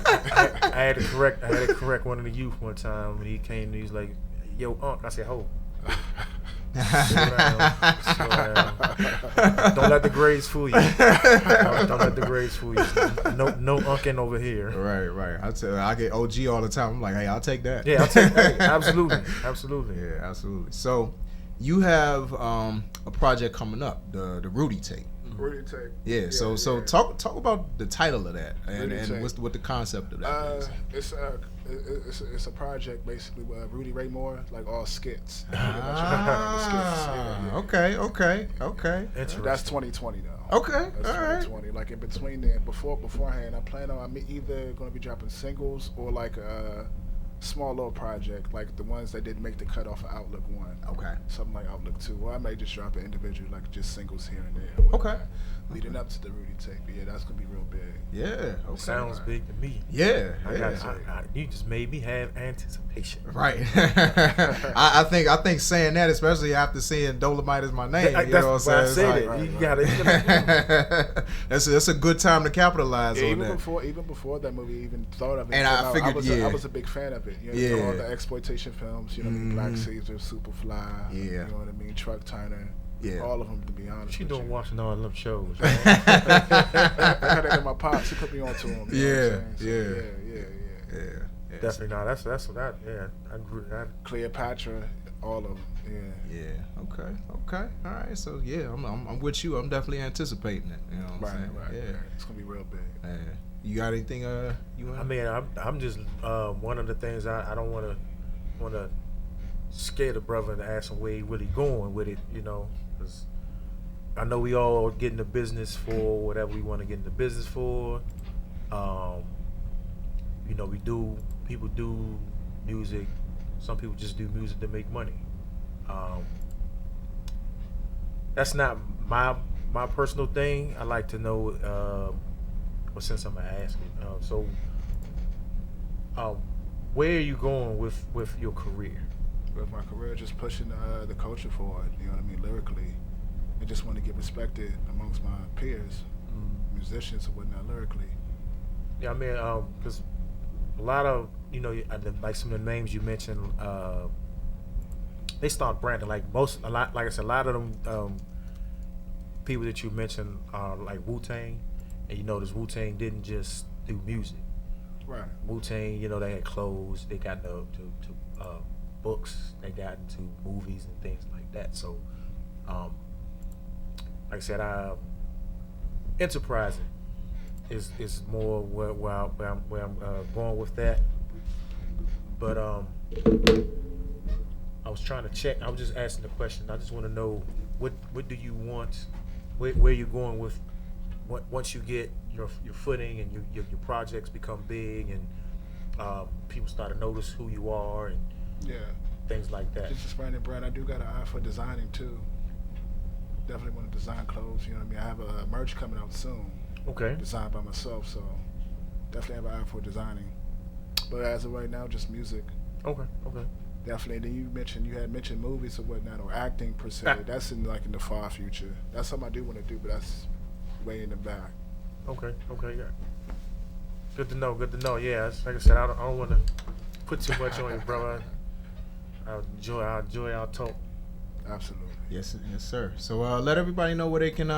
I had to correct one of the youth one time when he came and he's like, "Yo, unk." I said, "Ho." Slow down. Don't let the grades fool you. Don't let the grades fool you. No unking over here. Right. I get OG all the time. I'm like, hey, I'll take that. Yeah, I'll take that. Absolutely. Yeah, absolutely. So you have a project coming up, the Rudy tape. Rudy tape. Yeah. So talk about the title of that and what the concept of that is. It's a project basically with Rudy Ray Moore, like all skits. Okay. That's 2020 though. Okay, that's all right. 2020. Like in between there, beforehand, I plan on either going to be dropping singles or like a small little project, like the ones that didn't make the cut off of Outlook 1. Okay. Something like Outlook 2. Or I may just drop it individual, like just singles here and there. Okay. Leading up to the Rudy tape, but yeah, that's gonna be real big. Yeah. Okay. Sounds big to me. Yeah. You just made me have anticipation. Right. I think saying that, especially after seeing Dolomite Is My Name, you know what I'm saying? You got it. That's a good time to capitalize on even that. Even before that movie even thought of it, and I figured, I was a big fan of it. You know, all the exploitation films. You know, what I mean? Black Caesar, Superfly. Yeah. You know what I mean? Truck Turner. Yeah. All of them, to be honest. She doing watching all them shows. I had that in my pops. He put me on to them. Yeah. Definitely not. That's what I. Yeah, I agree. Cleopatra, all of them. Yeah. Okay. All right. So yeah, I'm with you. I'm definitely anticipating it. You know what I'm saying? Right. Yeah. It's gonna be real big. You got anything? You want? I mean, I'm just one of the things I don't want to scare the brother and ask him where he really going with it. You know. Cause I know we all get into business for whatever we want to get into business for. You know, people do music. Some people just do music to make money. That's not my personal thing. I like to know, well, since I'm asking, where are you going with your career? With my career, just pushing the culture forward, you know what I mean, lyrically. I just want to get respected amongst my peers, musicians and whatnot, lyrically. Yeah, I mean, because a lot of, you know, like some of the names you mentioned, they start branding. Like I said, a lot of them people that you mentioned are like Wu-Tang, and you notice Wu-Tang didn't just do music. Right. Wu-Tang, you know, they had clothes, they got to books, they got into movies and things like that. So, like I said, enterprising is more where I'm going with that. But I was trying to check. I was just asking the question. I just want to know what do you want? Where you're going with once you get your footing and your projects become big and people start to notice who you are and things like that. Just expanding brand. I do got an eye for designing too. Definitely want to design clothes. You know what I mean? I have a merch coming out soon. Okay. Designed by myself, so definitely have an eye for designing. But as of right now, just music. Okay. Definitely. Then you had mentioned movies or whatnot, or acting per se. That's in the far future. That's something I do want to do, but that's way in the back. Okay. Yeah. Good to know. Yeah, like I said, I don't want to put too much on you, bro. I'll enjoy our talk. Absolutely. Yes, sir. So let everybody know where they can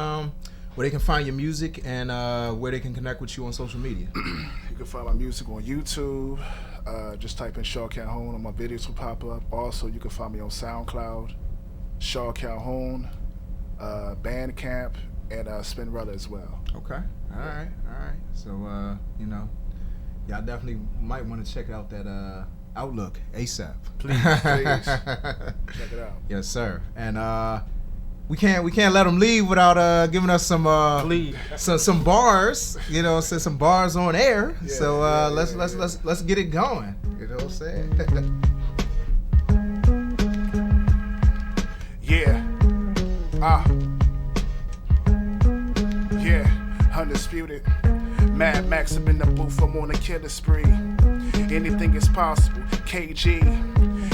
find your music and where they can connect with you on social media. You can find my music on YouTube. Just type in Shaw Calhoune, and my videos will pop up. Also, you can find me on SoundCloud, Shaw Calhoune, Bandcamp, and Spinrella as well. Okay. All right. So, you know, y'all definitely might want to check out that Outlook ASAP. Please. Check it out. Yes, sir. And we can't let them leave without giving us some bars. You know, some bars on air. Yeah, so let's get it going. You know what I'm saying? Yeah, undisputed. Mad Max up in the booth, I'm on a killer spree. Anything is possible, KG.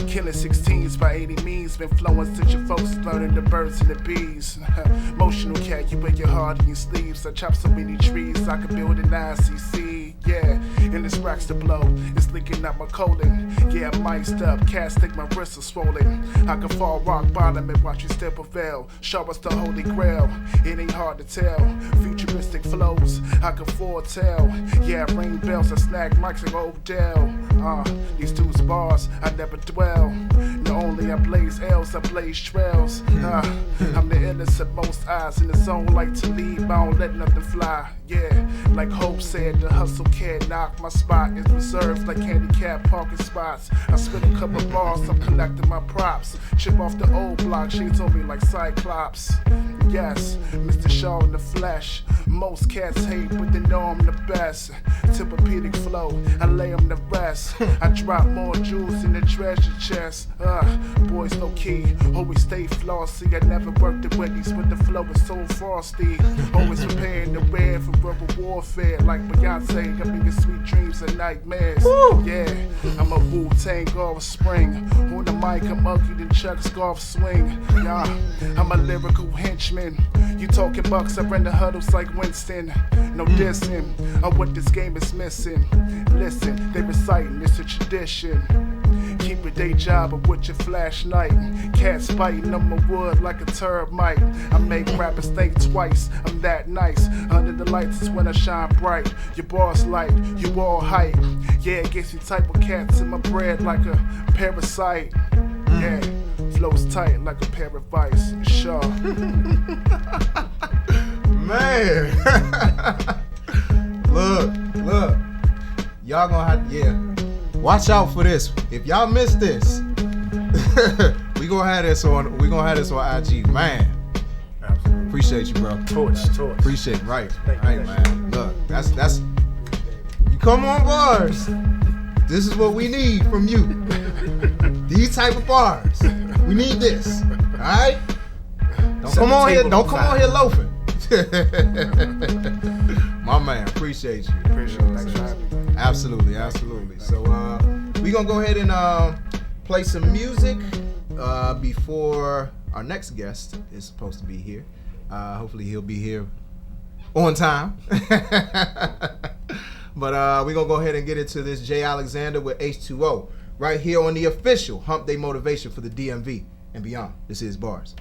Killing 16s by 80 means. Been flowing since your folks learning the birds and the bees. Emotional cat, you wear your heart in your sleeves. I chop so many trees, I could build an ICC. Yeah, and this racks to blow. It's leaking out my colon. Yeah, I'm iced up. Cats think my wrists are swollen. I can fall rock bottom and watch you still prevail. Show us the holy grail. It ain't hard to tell. Futuristic flows, I can foretell. Yeah, ring bells, I snag mics like Odell. These dudes bars, I never dwell. Not only I blaze L's, I blaze trails. I'm the illest at most eyes in the zone like to leave. I don't let nothing fly. Yeah, like Hope said, the hustle can't knock. My spot is reserved like handicap parking spots. I spit a couple bars, I'm collecting my props. Chip off the old block, shades on me like Cyclops. Yes, Mr. Shaw in the flesh. Most cats hate, but they know I'm the best. Tempur-Pedic flow, I lay them to rest. I drop more jewels in the treasure chest. Boys low key, always stay flossy. I never worked at Wendy's, but the flow is so frosty. Always preparing to wear for rubber warfare. Like Beyonce, got me in sweet dreams and nightmares. Woo! Yeah, I'm a Wu-Tang offspring. On the mic, I'm ugly than Chuck's golf swing. Yeah, I'm a lyrical henchman. You talking bucks, I run the huddles like Winston. No dissing, what this game is missing. Listen, they reciting, it's a tradition. Keep a day job but with your flashlight. Cats biting on my wood like a termite. I make rappers think twice, I'm that nice. Under the lights is when I shine bright. Your boss light, you all hype. Yeah, it gets you type of cats in my bread like a parasite. Yeah, flows tight like a pair of vice. Sure. Man. Look. Y'all gonna have watch out for this. If y'all missed this, we gonna have this on IG. Man. Absolutely. Appreciate you, bro. Torch. Appreciate it. Right, man. Look, that's you come on bars. This is what we need from you. These type of bars. We need this. Alright? Don't come on here loafing. My man, appreciate you. Appreciate it. Thanks for having me. Absolutely. So we gonna go ahead and play some music before our next guest is supposed to be here. Hopefully he'll be here on time. But we're gonna go ahead and get into this Jay Alexander with H2O right here on the official Hump Day Motivation for the DMV and beyond. This is Bars.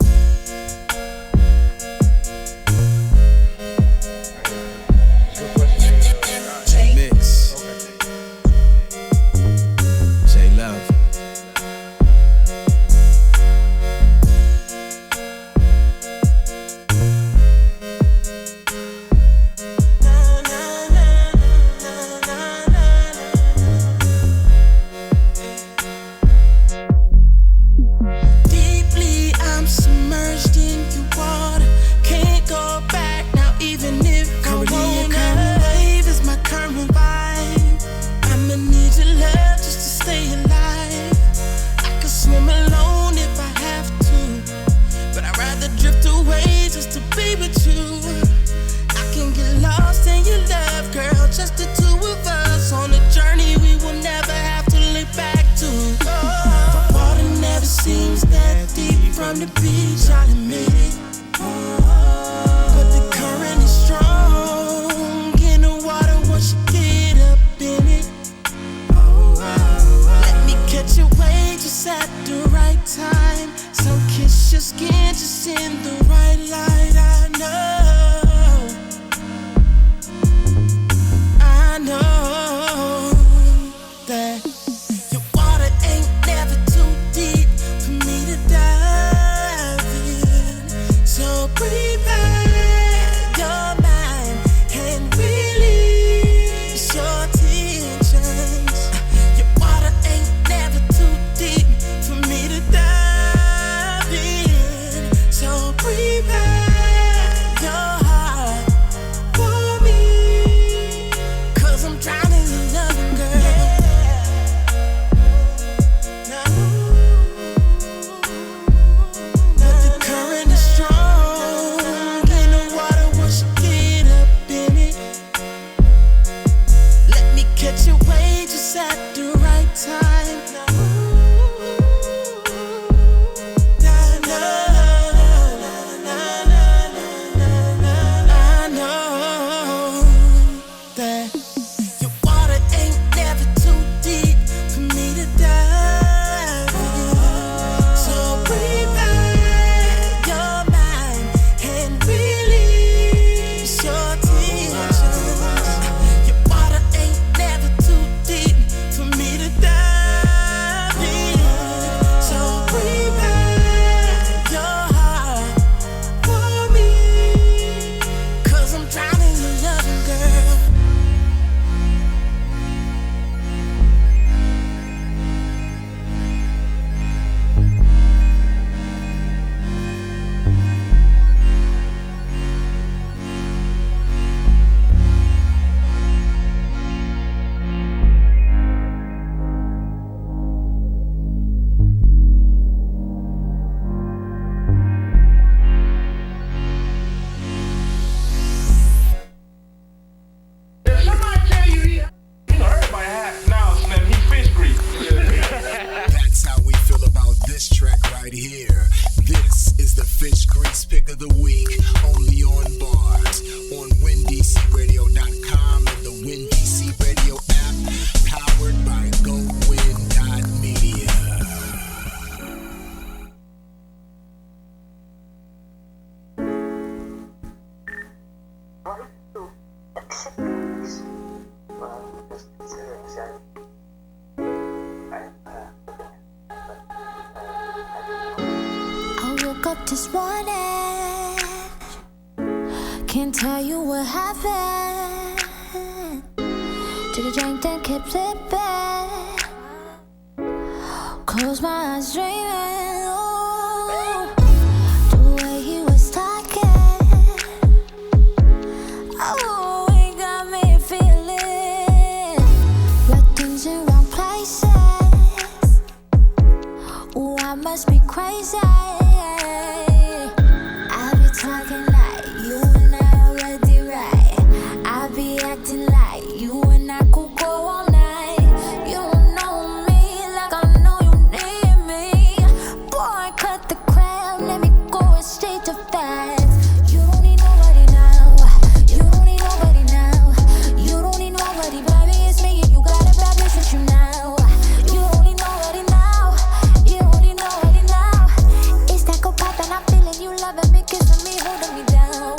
this morning. Can't tell you what happened. Did a drink that kept slipping. Close my eyes dreaming. Ooh, the way he was talking. Oh, he got me feeling red things in wrong places. Ooh, I must be crazy. I be talking like you and I already right. I be acting like you and I could go all night. You don't know me like I know you need me. Boy, cut the crap, let me go straight to facts. You don't need nobody now. You don't need nobody now. You don't need nobody, baby, it's me and you got a bad bitch with you now. You don't need nobody now. You don't need nobody now. It's that go pop and I'm feeling you loving me, kissing me, holding me down.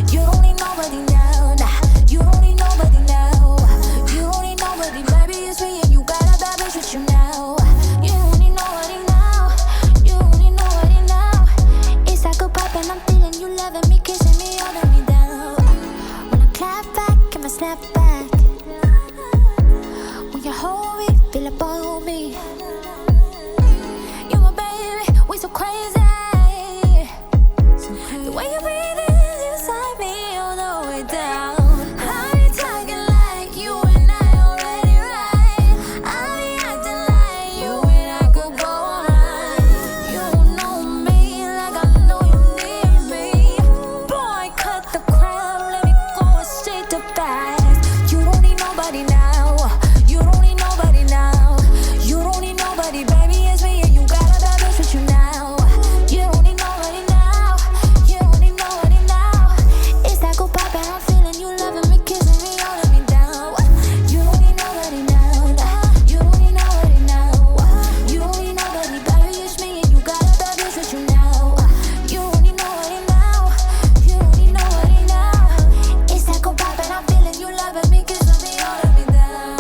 You don't need nobody now, nah. You don't need nobody now. You don't need nobody, baby, it's me and you got a bad bitch with you now. You don't need nobody now. You don't need nobody now. It's that go pop and I'm feeling you loving me, kissing me, holding me down. When I clap back and I snap back. When you hold me, feel up on me. You my baby, we so crazy. The way you breathe is inside me all the way down. I be talking like you and I already right. I be acting like you and I could go all night. You don't know me like I know you need me. Boy, cut the crap, let me go straight to facts. You don't need nobody now. You don't need nobody now. You don't need nobody, baby, it's me and you got a bad bitch with you now. You don't need nobody now. You don't need nobody now. It's that go pop and I'm feeling you loving me, kissing me, holding me down. You don't need nobody now. You don't need nobody now. You don't need nobody, baby, it's me and you got a bad bitch with you now. You don't need nobody now. You don't need nobody now. It's that go pop and I'm feeling you loving me, kissing me, holding me down.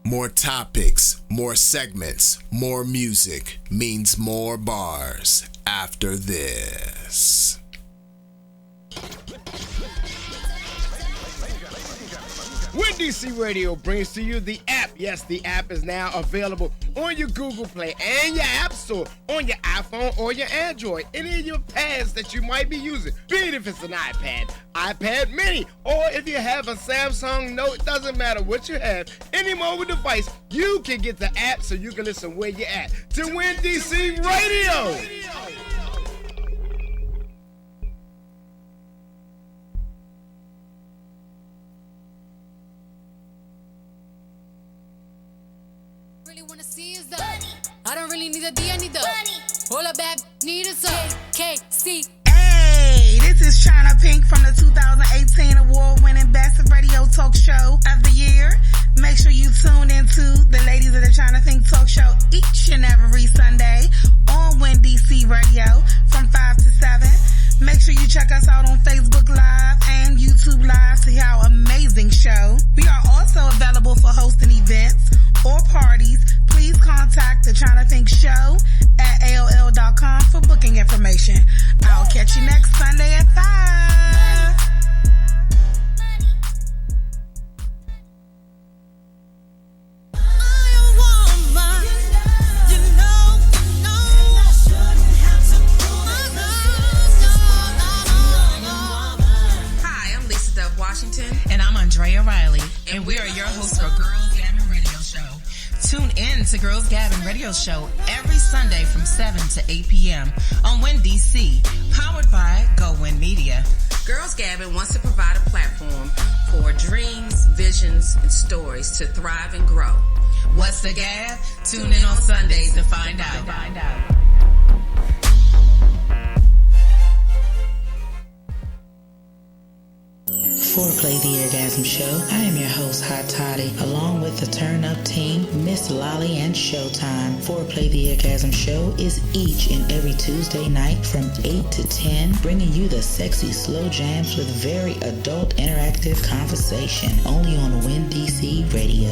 More topics, more segments, more music means more bars after this. Windy C Radio brings to you the app. Yes, the app is now available on your Google Play and your App Store on your iPhone or your Android. Any of your pads that you might be using, be it if it's an iPad, iPad mini, or if you have a Samsung Note, doesn't matter what you have, any mobile device, you can get the app so you can listen where you're at to Windy C Radio. I don't really need a D, I need the all a bad need is a KC. Hey, this is China Pink from the 2018 award-winning Best Radio Talk Show of the Year. Make sure you tune into the Ladies of the China Pink Talk Show each and every Sunday on Windy C Radio from 5 to 7. Make sure you check us out on Facebook Live and YouTube Live to hear our amazing show. We are also available for hosting events or parties. Please contact the China Think Show at AOL.com for booking information. I'll catch you next Sunday at 5. Washington. And I'm Andrea Riley. And we are your hosts for Girls Gabbing Radio Show. Tune in to Girls Gabbing Radio Show every Sunday from 7 to 8 p.m. on Win DC, powered by Go Win Media. Girls Gabbing wants to provide a platform for dreams, visions, visions and stories to thrive and grow. What's the Gab? Tune in on Sundays to find out. Foreplay the Orgasm Show. I am your host, Hot Toddy, along with the Turn Up team, Miss Lolly and Showtime. Foreplay the Orgasm Show is each and every Tuesday night from 8 to 10, bringing you the sexy slow jams with very adult interactive conversation, only on WinDC Radio.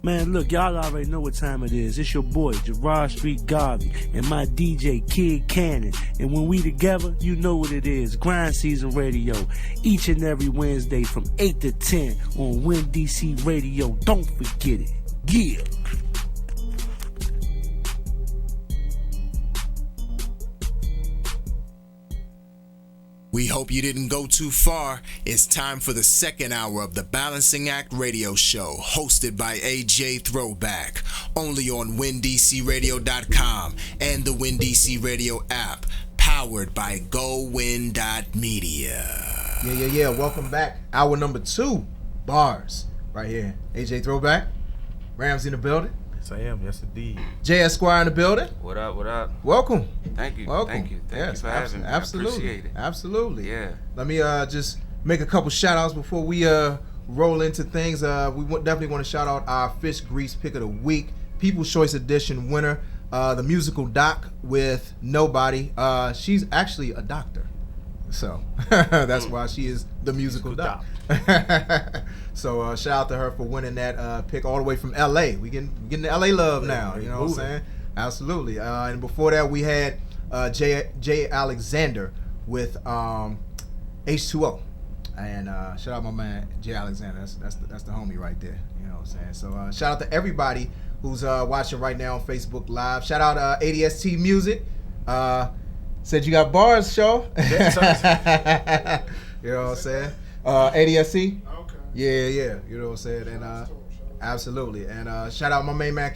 Man, look, y'all already know what time it is. It's your boy, Gerard Street Garvey, and my DJ, Kid Cannon. And when we together, you know what it is. Grind Season Radio, each and every Wednesday from 8 to 10 on WinDC Radio. Don't forget it. Yeah. We hope you didn't go too far. It's time for the second hour of the Balancing Act Radio Show, hosted by AJ Throwback, only on WinDCRadio.com and the WinDC Radio app, powered by GoWin.media. Yeah. Welcome back. Hour number 2, bars, right here. AJ Throwback, Rams in the building. Yes, I am. Yes, indeed. J Esquire in the building. What up? Welcome. Thank you. Welcome. Thank you for having me. Absolutely. I appreciate it. Absolutely. Yeah. Let me just make a couple shout outs before we roll into things. We definitely want to shout out our Fish Grease Pick of the Week, People's Choice Edition winner, the musical doc with Nobody. She's actually a doctor. So that's why she is the musical doc. So shout out to her for winning that pick all the way from LA. We getting the LA love now, you know what I'm saying? Absolutely. And before that we had Jay Alexander with H2O. And shout out my man Jay Alexander. That's the homie right there. You know what I'm saying? So shout out to everybody who's watching right now on Facebook Live. Shout out ADST Music. Said you got bars, show. You know what I'm saying? ADSC. Okay. Yeah. You know what I'm saying? And absolutely. And shout out my main man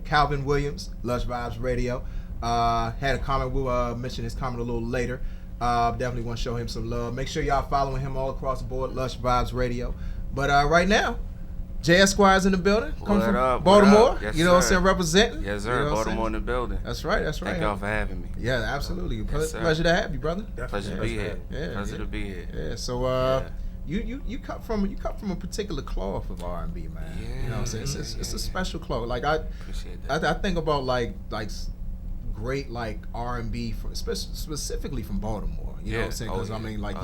Calvin Williams, Lush Vibes Radio. Had a comment. We'll mention his comment a little later. Definitely want to show him some love. Make sure y'all following him all across the board, Lush Vibes Radio. But right now, J Esquire's in the building. Come from Baltimore. Yes, you know what I'm saying? Representing. Yes, sir. You know Baltimore in the building. That's right. Thank y'all for having me. Yeah, absolutely. Yes, pleasure to have you, brother. Pleasure to be here. Pleasure to be here. Yeah. So you cut from a particular cloth of R&B, man. Yeah. You know what I'm saying? It's a special cloth. Like I appreciate that. I think about like great like R&B specifically from Baltimore. You know what I'm saying? Because I mean, like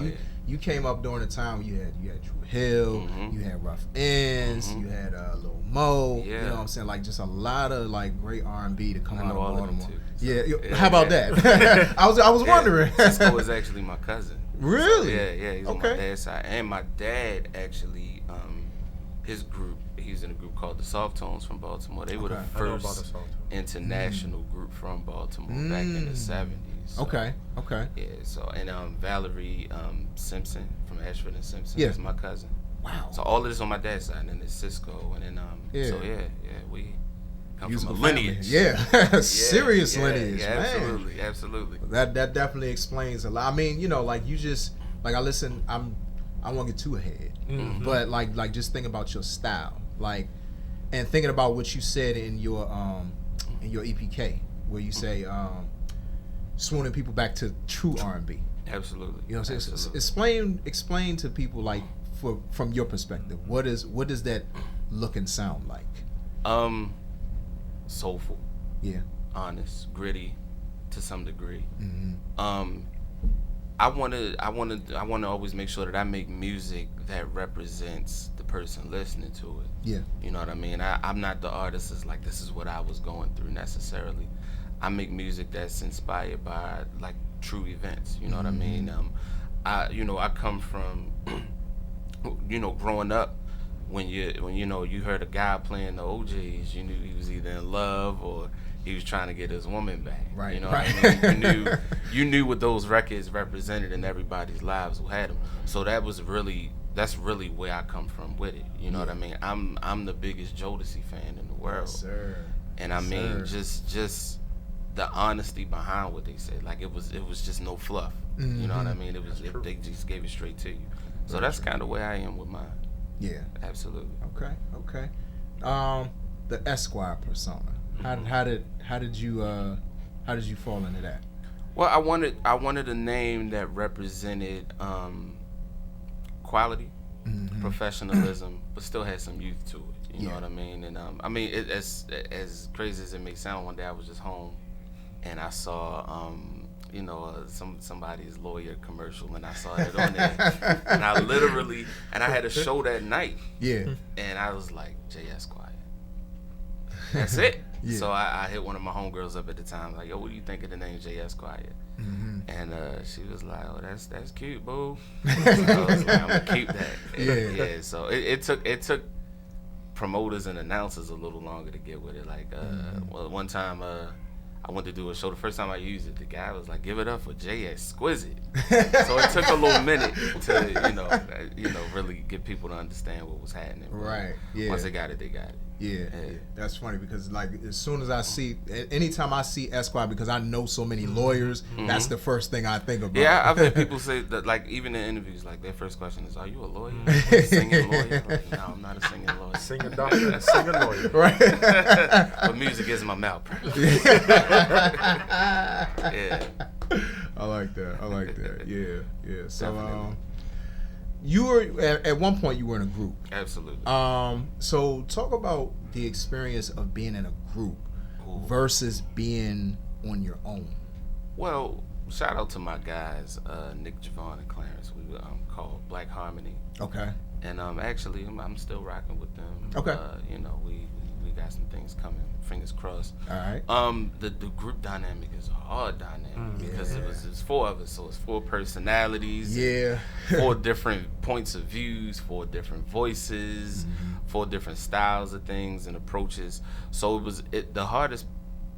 you came up during the time when you had Drew Hill, you had Rough Ends, you had Lil Mo. You know what I'm saying? Like just a lot of like great R&B to come out of Baltimore. How about that? I was wondering. Cisco was actually my cousin. Really? So, he's on my dad's side, and my dad actually, his group. He's in a group called the Soft Tones from Baltimore. They were the first international group from Baltimore back in the 70s. So, Okay. Yeah. So and Valerie Simpson from Ashford and Simpson is my cousin. Wow. So all of this on my dad's side, and then there's Cisco, and then so we come musical from a lineage. Serious lineage. Yeah, man. absolutely. That definitely explains a lot. I mean, you know, like you just I listen. I won't get too ahead, but like just think about your style, like, and thinking about what you said in your EPK, where you say swooning people back to true R&B. Absolutely. You know what I'm saying? Explain to people like from your perspective, what does that look and sound like? Soulful. Yeah. Honest, gritty, to some degree. I want to always make sure that I make music that represents the person listening to it. Yeah. You know what I mean? I'm not the artist that's like, this is what I was going through necessarily. I make music that's inspired by like true events. You know what I mean? I come from, growing up, when you heard a guy playing the OJs, you knew he was either in love or he was trying to get his woman back. Right. You know what I mean? You knew what those records represented in everybody's lives who had them. So that's really where I come from with it. You know what I mean? I'm the biggest Jodeci fan in the world. Yes, sir. And I mean, just the honesty behind what they said. Like it was just no fluff. Mm-hmm. You know what I mean? They just gave it straight to you. So that's kind of where I am with mine. Yeah, absolutely. Okay. The Esquire persona. How did you fall into that? Well, I wanted a name that represented quality, professionalism, but still had some youth to it. You know what I mean? And I mean, as crazy as it may sound, one day I was just home, and I saw somebody's lawyer commercial, and I saw it on there, and I had a show that night. Yeah. And I was like, J. Esquire. That's it. Yeah. So I hit one of my homegirls up at the time, like, yo, what do you think of the name J. Esquire? Mm-hmm. And she was like, oh, that's cute, boo. So I was like, I'm gonna keep that. Yeah. So it took promoters and announcers a little longer to get with it. Like, well, one time I went to do a show. The first time I used it, the guy was like, give it up for Jay Exquisite. So it took a little minute to, really get people to understand what was happening. Right. Yeah. Once they got it, they got it. Yeah. That's funny because like as soon as I see, anytime I see Esquire, because I know so many lawyers, that's the first thing I think about. Yeah, I've had people say that, like even in interviews, like their first question is, "Are you a lawyer? Singing lawyer?" Like, no, I'm not a singing lawyer. Singing doctor, singing lawyer. Right. But music is my malpractice. Yeah. I like that. Yeah. So you were at one point you were in a group. Absolutely. So talk about the experience of being in a group versus being on your own. Well, shout out to my guys, Nick, Javon, and Clarence. We were called Black Harmony. Okay. And actually, I'm still rocking with them. Okay. We got some things coming. Fingers crossed. All right. The group dynamic is a hard dynamic because it was four of us, so it's four personalities. Yeah. 4 different points of views, 4 different voices, 4 different styles of things and approaches. So the hardest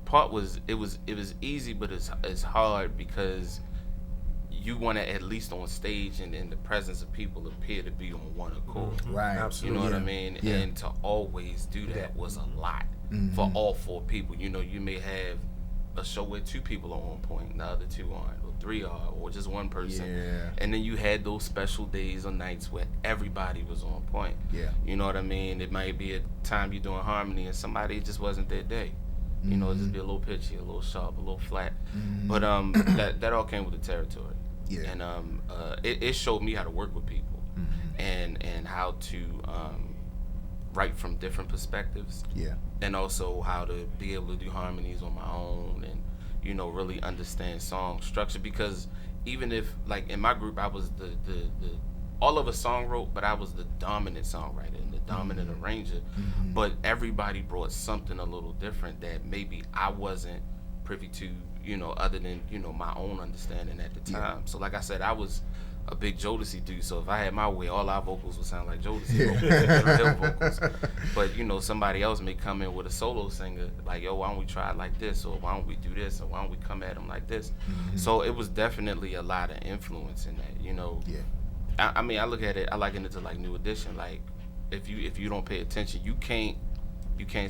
part was it was easy, but it's hard because you want to, at least on stage and in the presence of people, appear to be on one accord. Right. Absolutely. You know what I mean? Yeah. And to always do that was a lot for all 4 people. You know, you may have a show where 2 people are on point, the other 2 aren't, or 3 are, or just one person. Yeah. And then you had those special days or nights where everybody was on point. Yeah. You know what I mean? It might be a time you're doing harmony and somebody just wasn't their day. You know, just be a little pitchy, a little sharp, a little flat. But that all came with the territory. Yeah. And it showed me how to work with people and how to write from different perspectives. Yeah. And also how to be able to do harmonies on my own and, really understand song structure. Because even if, like, in my group, I was the all of us song wrote, but I was the dominant songwriter and the dominant arranger. But everybody brought something a little different that maybe I wasn't privy to, other than, my own understanding at the time. So like I said, I was a big Jodeci dude, so if I had my way, all our vocals would sound like Jodeci vocals. But, somebody else may come in with a solo singer, like, yo, why don't we try it like this, or why don't we do this, or why don't we come at them like this? So it was definitely a lot of influence in that, Yeah. I mean, I look at it, I liken it to like New Edition. Like, if you don't pay attention, you can't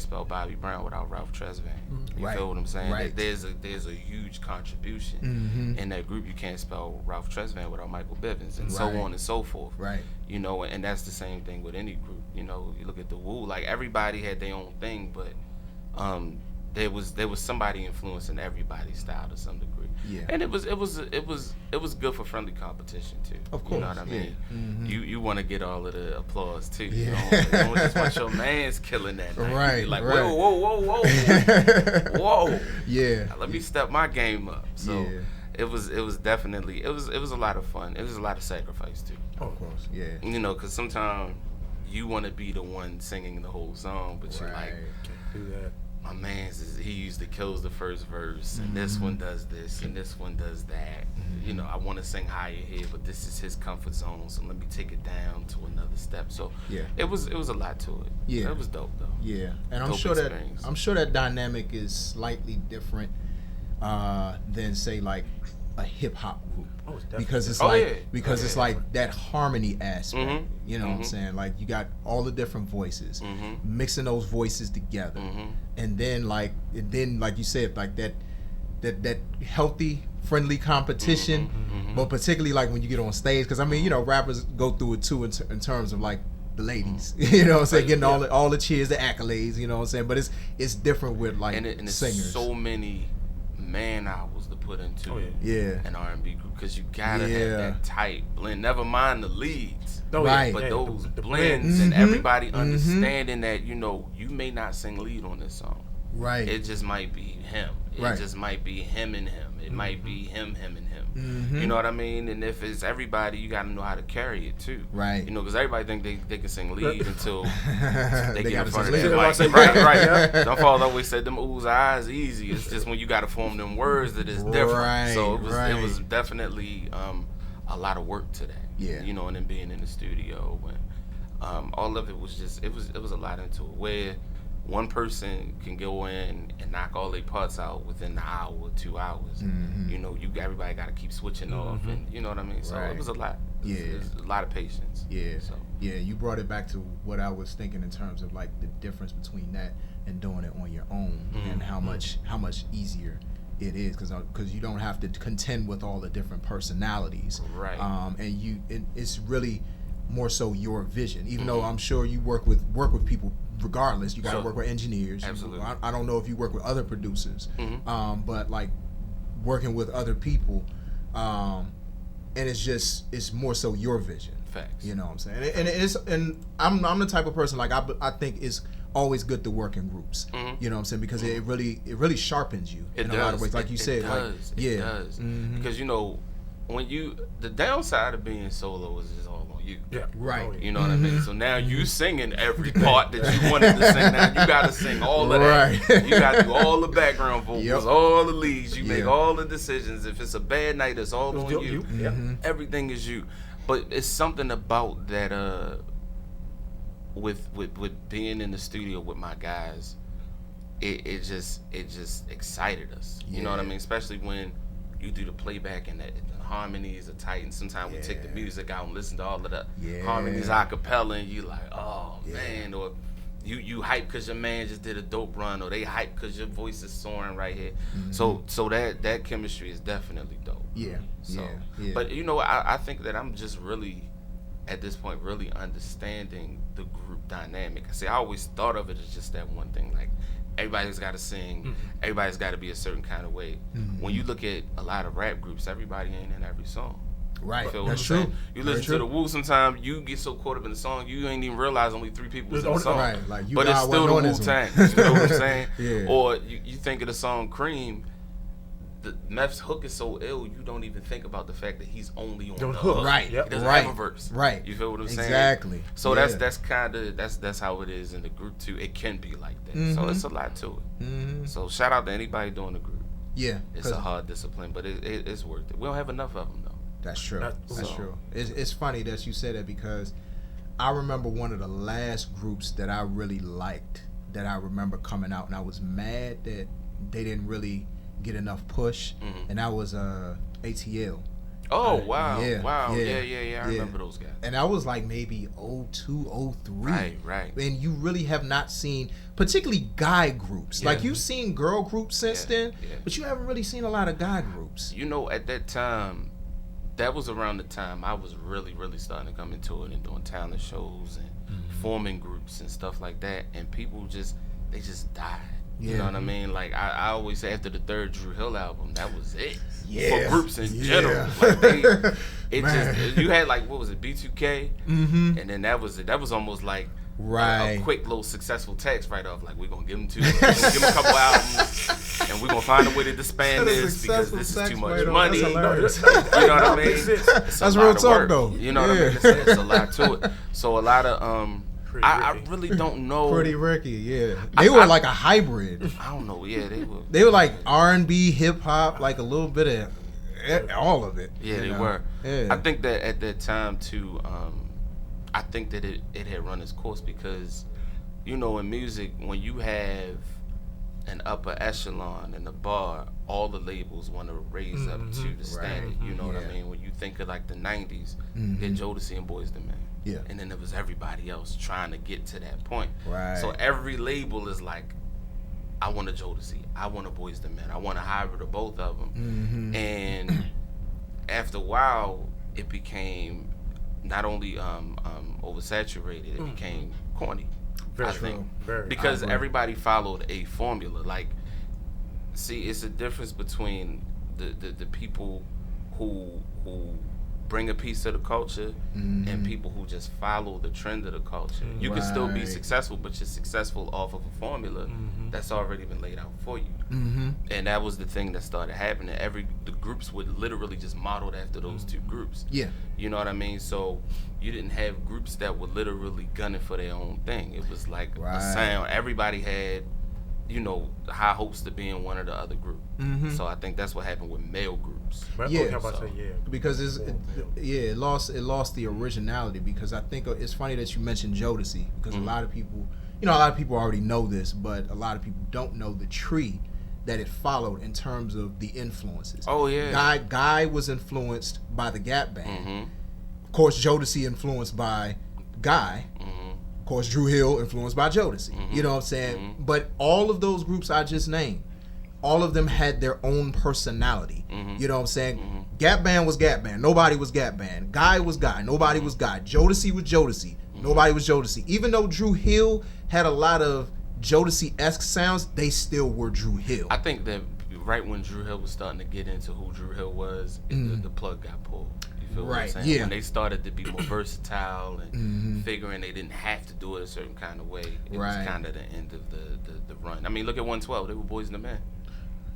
spell Bobby Brown without Ralph Tresvant. You feel what I'm saying? Right. There's a huge contribution in that group. You can't spell Ralph Tresvant without Michael Bivins, and so on and so forth. Right. And that's the same thing with any group. You look at the Wu, like everybody had their own thing, but there was somebody influencing everybody's style to some degree. Yeah. And it was good for friendly competition too. Of course. You know what I mean? Yeah. You want to get all of the applause too. Yeah. You don't just want your man's killing that night. Right. Like, right. whoa. Yeah. Now, let me step my game up. So it was definitely it was a lot of fun. It was a lot of sacrifice too. Of course. Yeah. Because sometimes you want to be the one singing the whole song, but you're like, can't do that. My man's he usually kills the first verse, and this one does this, and this one does that. I want to sing higher here, but this is his comfort zone, so let me take it down to another step. So it was a lot to it. Yeah, it was dope though. Yeah, and I'm sure that dynamic is slightly different than say like a hip hop group. Because it's it's like that harmony aspect. You know what I'm saying? Like you got all the different voices, mixing those voices together, and then like you said, like that healthy, friendly competition, but particularly like when you get on stage, because I mean, you know, rappers go through it too in terms of like the ladies, you know what I'm saying, getting all the cheers, the accolades, you know what I'm saying, but it's different with like and singers. It's so many man hours to put into an R&B group, because you gotta have that tight blend. Never mind the leads, right? But those blends and everybody understanding that, you know, you may not sing lead on this song, right? It just might be him. It just might be him and him. It might be him and him. You know what I mean? And if it's everybody, you gotta know how to carry it too, right? You know, because everybody think they can sing lead until they get in front of the mic. Right. Some folks always said them oohs eyes easy. It's just when you gotta form them words that is different. Right, so it was definitely a lot of work to that. Yeah. You know, and then being in the studio and all of it was just it was a lot into it, where one person can go in and knock all their parts out within an hour or 2 hours. You know, everybody got to keep switching off, and you know what I mean. So it was a lot. It was a lot of patience. Yeah. So you brought it back to what I was thinking in terms of like the difference between that and doing it on your own, and how much easier it is, because you don't have to contend with all the different personalities, right? And it's really more so your vision, even though I'm sure you work with people regardless. You got to work with engineers. Absolutely. I don't know if you work with other producers, but like working with other people, and it's more so your vision. Facts. You know what I'm saying? And I'm the type of person, like I think it's always good to work in groups. You know what I'm saying? Because it really sharpens you in a lot of ways. Like you said, it does. Because you know, when the downside of being solo is just all on you. Yeah. Right. You know what I mean? So now you singing every part that you wanted to sing. Now you got to sing all of that. You got to do all the background vocals, all the leads. You make all the decisions. If it's a bad night, it's all on you. Everything is you. But it's something about that. With being in the studio with my guys, it just excited us. You know what I mean? Especially when you do the playback and the harmonies are tight, and sometimes we take the music out and listen to all of the harmonies a cappella, and you like, oh man, or you hype because your man just did a dope run, or they hype because your voice is soaring right here. So that chemistry is definitely dope. But you know, I think that I'm just really at this point really understanding the group dynamic. I always thought of it as just that one thing, like everybody's got to sing, everybody's got to be a certain kind of way. When you look at a lot of rap groups, everybody ain't in every song. Right, that's true. You listen to the Wu, sometimes you get so caught up in the song, you ain't even realize only 3 people was in the song. Right, like but it's still the Wu-Tang. You know what I'm saying? Yeah. Or you think of the song Cream, the Meth's hook is so ill, you don't even think about the fact that he's only on the hook. Right. He doesn't have a verse. Right. You feel what I'm saying? Exactly. So that's kind of that's how it is in the group too. It can be like that. So it's a lot to it. So shout out to anybody doing the group. Yeah. It's a hard discipline, but it's worth it. We don't have enough of them though. That's true. That's true. It's funny that you said that, because I remember one of the last groups that I really liked, that I remember coming out, and I was mad that they didn't really get enough push, and that was ATL. Oh, wow. Wow. Yeah. I remember those guys. And that was like maybe 02, 03. Right. And you really have not seen, particularly guy groups. Like, you've seen girl groups since then, but you haven't really seen a lot of guy groups. You know, at that time, that was around the time I was really, really starting to come into it and doing talent shows and forming groups and stuff like that. And people they just died. You know what I mean? Like, I always say after the third Drew Hill album, that was it. For groups in general. Like, you had like, what was it, B2K? And then that was it. That was almost like a quick little successful text right off. Like, we're going to give them give them a couple albums, and we're going to find a way to disband this because this is too much money. You know what I mean? That's real talk, though. You know what I mean? It's a lot to it. So a lot of I really don't know. Pretty Ricky, they were like a hybrid. I don't know. Yeah, they were. They were like R&B, hip hop, like a little bit of all of it. Yeah, they were. Yeah. I think that at that time too, I think that it had run its course, because, you know, in music, when you have an upper echelon in the bar, all the labels want to raise up to the standard. You know what I mean? When you think of like the 90s, then Jodeci and Boyz II Men. Yeah. And then there was everybody else trying to get to that point. Right. So every label is like, I want a Jodeci, I want a Boyz II Men, I want a hybrid of both of them. And after a while, it became not only oversaturated, it became corny. Very I think very. because everybody followed a formula. Like, see, it's a difference between the people who bring a piece of the culture and people who just follow the trend of the culture. You can still be successful, but you're successful off of a formula that's already been laid out for you. And that was the thing that started happening. The groups would literally just modeled after those two groups. Yeah. You know what I mean? So you didn't have groups that were literally gunning for their own thing. It was like a sound. Everybody had, you know, high hopes to be in one or the other group. So I think that's what happened with male groups. Because it lost the originality. Because I think it's funny that you mentioned Jodeci, because a lot of people already know this, but a lot of people don't know the tree that it followed in terms of the influences. Oh yeah. Guy was influenced by the Gap Band. Of course, Jodeci influenced by Guy. Of course, Dru Hill influenced by Jodeci. You know what I'm saying? But all of those groups I just named, all of them had their own personality. You know what I'm saying? Gap Band was Gap Band. Nobody was Gap Band. Guy was Guy. Nobody was Guy. Jodeci was Jodeci. Nobody was Jodeci. Even though Dru Hill had a lot of Jodeci-esque sounds, they still were Dru Hill. I think that right when Dru Hill was starting to get into who Dru Hill was, the plug got pulled. You feel what I'm saying? Yeah. When they started to be more versatile and figuring they didn't have to do it a certain kind of way, it was kind of the end of the run. I mean, look at 112. They were Boyz II Men.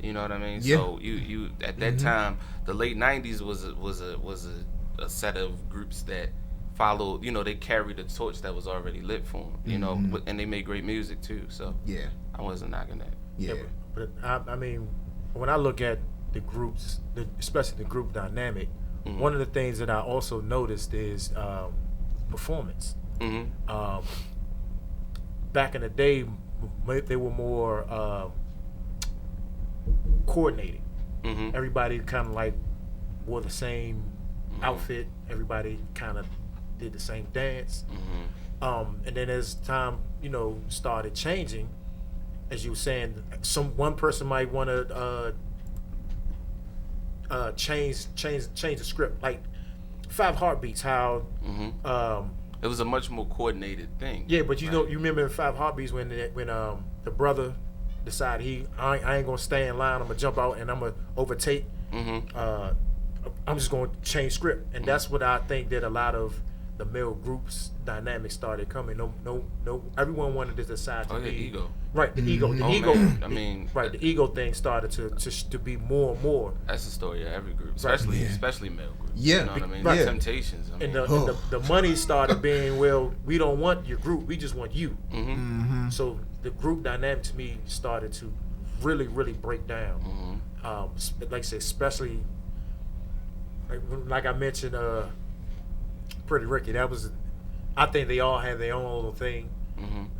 You know what I mean? Yeah. So you at that time, the late '90s was a set of groups that followed. You know, they carried a torch that was already lit for them. You know, and they made great music too. So yeah, I wasn't knocking that. Yeah, but I mean, when I look at the groups, especially the group dynamic, one of the things that I also noticed is performance. Back in the day, they were more coordinated. Everybody kind of like wore the same outfit. Everybody kind of did the same dance. And then as time, you know, started changing, as you were saying, one person might want to change the script, like 5 Heartbeats. How it was a much more coordinated thing. Yeah, but you know, you remember in 5 Heartbeats when the brother decided I ain't gonna stay in line. I'm gonna jump out and I'm gonna overtake. I'm just gonna change script, and that's what I think that a lot of the male groups dynamics started coming. No, everyone wanted to decide to be ego. Right, the ego. The ego. Man. I mean, right, the ego thing started to be more and more. That's the story of every group, especially male groups. Yeah, you know what I mean. Right. The Temptations. I mean. And the money started being, well, we don't want your group, we just want you. So the group dynamic to me started to really break down. Like I said, especially like I mentioned, Pretty Ricky. That was, I think they all had their own little thing.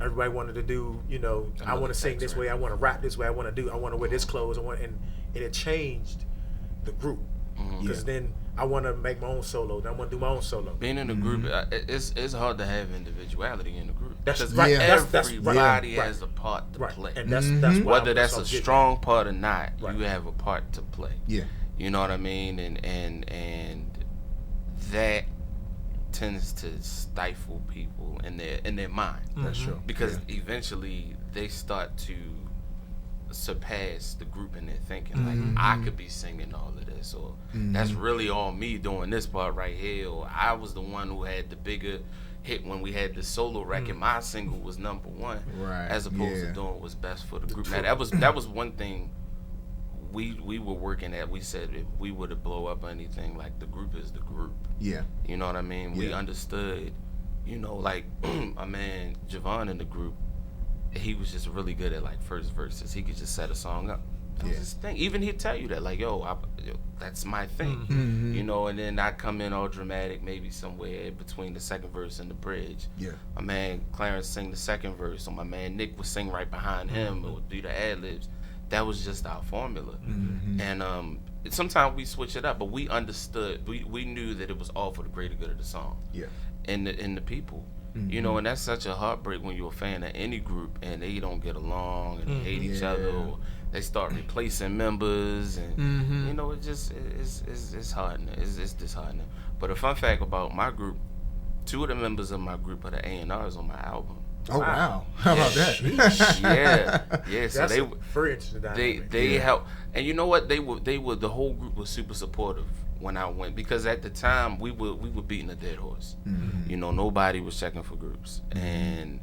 Everybody wanted to do, you know, I want to sing this way, I want to rap this way, I want to wear this clothes, and it changed the group. Because then I want to make my own solo. Then I want to do my own solo. Being in a group, it's hard to have individuality in the group. That's right. Everybody has a part to play, and that's whether that's a strong part or not. You have a part to play. Yeah, you know what I mean, and that tends to stifle people in their mind. That's true. Because eventually they start to surpass the group in their thinking. Like, I could be singing all of this, or that's really all me doing this part right here, or I was the one who had the bigger hit when we had the solo record. My single was #1, as opposed to doing what's best for the group. Now that was one thing we were working at. We said if we were to blow up anything, like, the group is the group. Yeah, you know what I mean. We understood, you know, like my man Javon in the group, he was just really good at, like, first verses. He could just set a song up. That was his thing. Even he'd tell you that, like, yo, that's my thing. You know, and then I come in all dramatic, maybe somewhere between the second verse and the bridge. Yeah. My man Clarence sing the second verse, or my man Nick would sing right behind him, or do the ad-libs. That was just our formula. And sometimes we switch it up, but we understood, we knew that it was all for the greater good of the song. Yeah. And the people. You know, and that's such a heartbreak when you're a fan of any group and they don't get along and they hate each other, or they start replacing members, and you know, it's hard. It's disheartening. But a fun fact about my group: 2 of the members of my group are the A&Rs on my album. Oh wow! How about that? Yeah. So they help, and you know what? They were the whole group was super supportive when I went, because at the time we were beating a dead horse. You know, nobody was checking for groups, and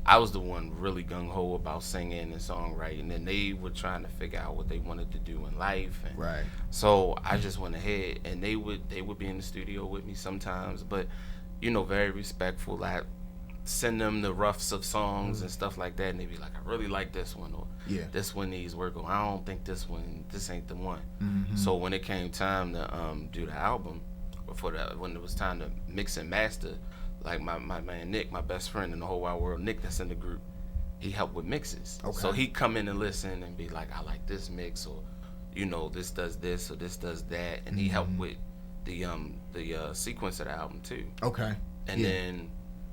I was the one really gung ho about singing and songwriting, and they were trying to figure out what they wanted to do in life. And so I just went ahead, and they would be in the studio with me sometimes, but you know, very respectful. Like, send them the roughs of songs and stuff like that, and they'd be like, I really like this one, or this one needs work, or I don't think this ain't the one. So when it came time to do the album, when it was time to mix and master, like my man Nick, my best friend in the whole wide world, Nick, that's in the group, he helped with mixes. So he'd come in and listen and be like, I like this mix, or you know, this does this or this does that, and he helped with the sequence of the album too. And then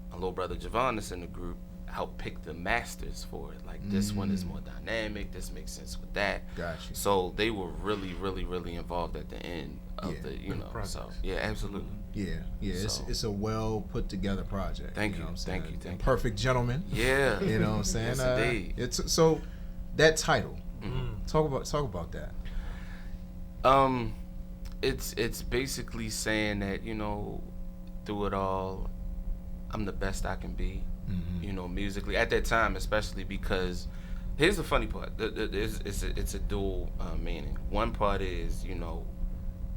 my little brother Javon that's in the group helped pick the masters for it. Like, this one is more dynamic, this makes sense with that. Gotcha. So they were really, really, really involved at the end of the, you know, so yeah, absolutely. So, it's a well put together project. Thank you. Thank you. Perfect gentleman. Yeah. You know what I'm saying? Yes, indeed. It's so that title. Talk about that. It's basically saying that, you know, through it all, I'm the best I can be, you know, musically at that time, especially because here's the funny part. It's a dual meaning. One part is, you know,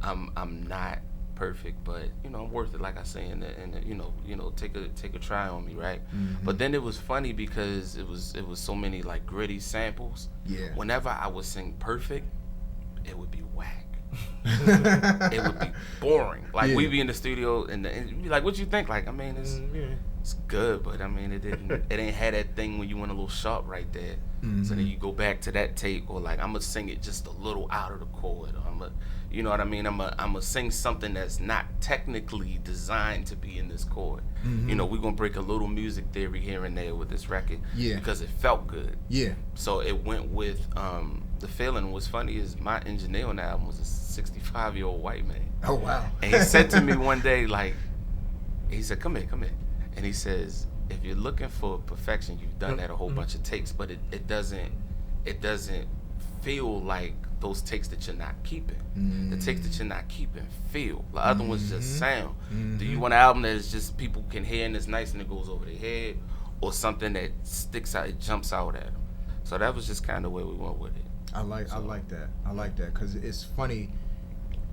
I'm not perfect, but you know, I'm worth it, like I say, and you know, take a try on me, right? But then it was funny because it was so many like gritty samples. Whenever I would sing perfect, it would be whack. It would be boring. Like, we'd be in the studio and you'd be like, what you think? Like, I mean, it's good, but I mean, it ain't had that thing when you went a little sharp right there. So then you go back to that tape, or like, I'm gonna sing it just a little out of the chord, or you know what I mean? I'm gonna sing something that's not technically designed to be in this chord. You know, we're gonna break a little music theory here and there with this record, because it felt good. So it went with the feeling. What's funny is my engineer on the album was a 65-year-old white man. Oh wow! And he said to me one day, like, he said, "Come here," and he says, "If you're looking for perfection, you've done that a whole bunch of takes, but it doesn't feel like those takes that you're not keeping. The takes that you're not keeping feel. The other ones just sound. Do you want an album that is just people can hear and it's nice and it goes over their head, or something that sticks out, it jumps out at them?" So that was just kind of where we went with it. I like that because it's funny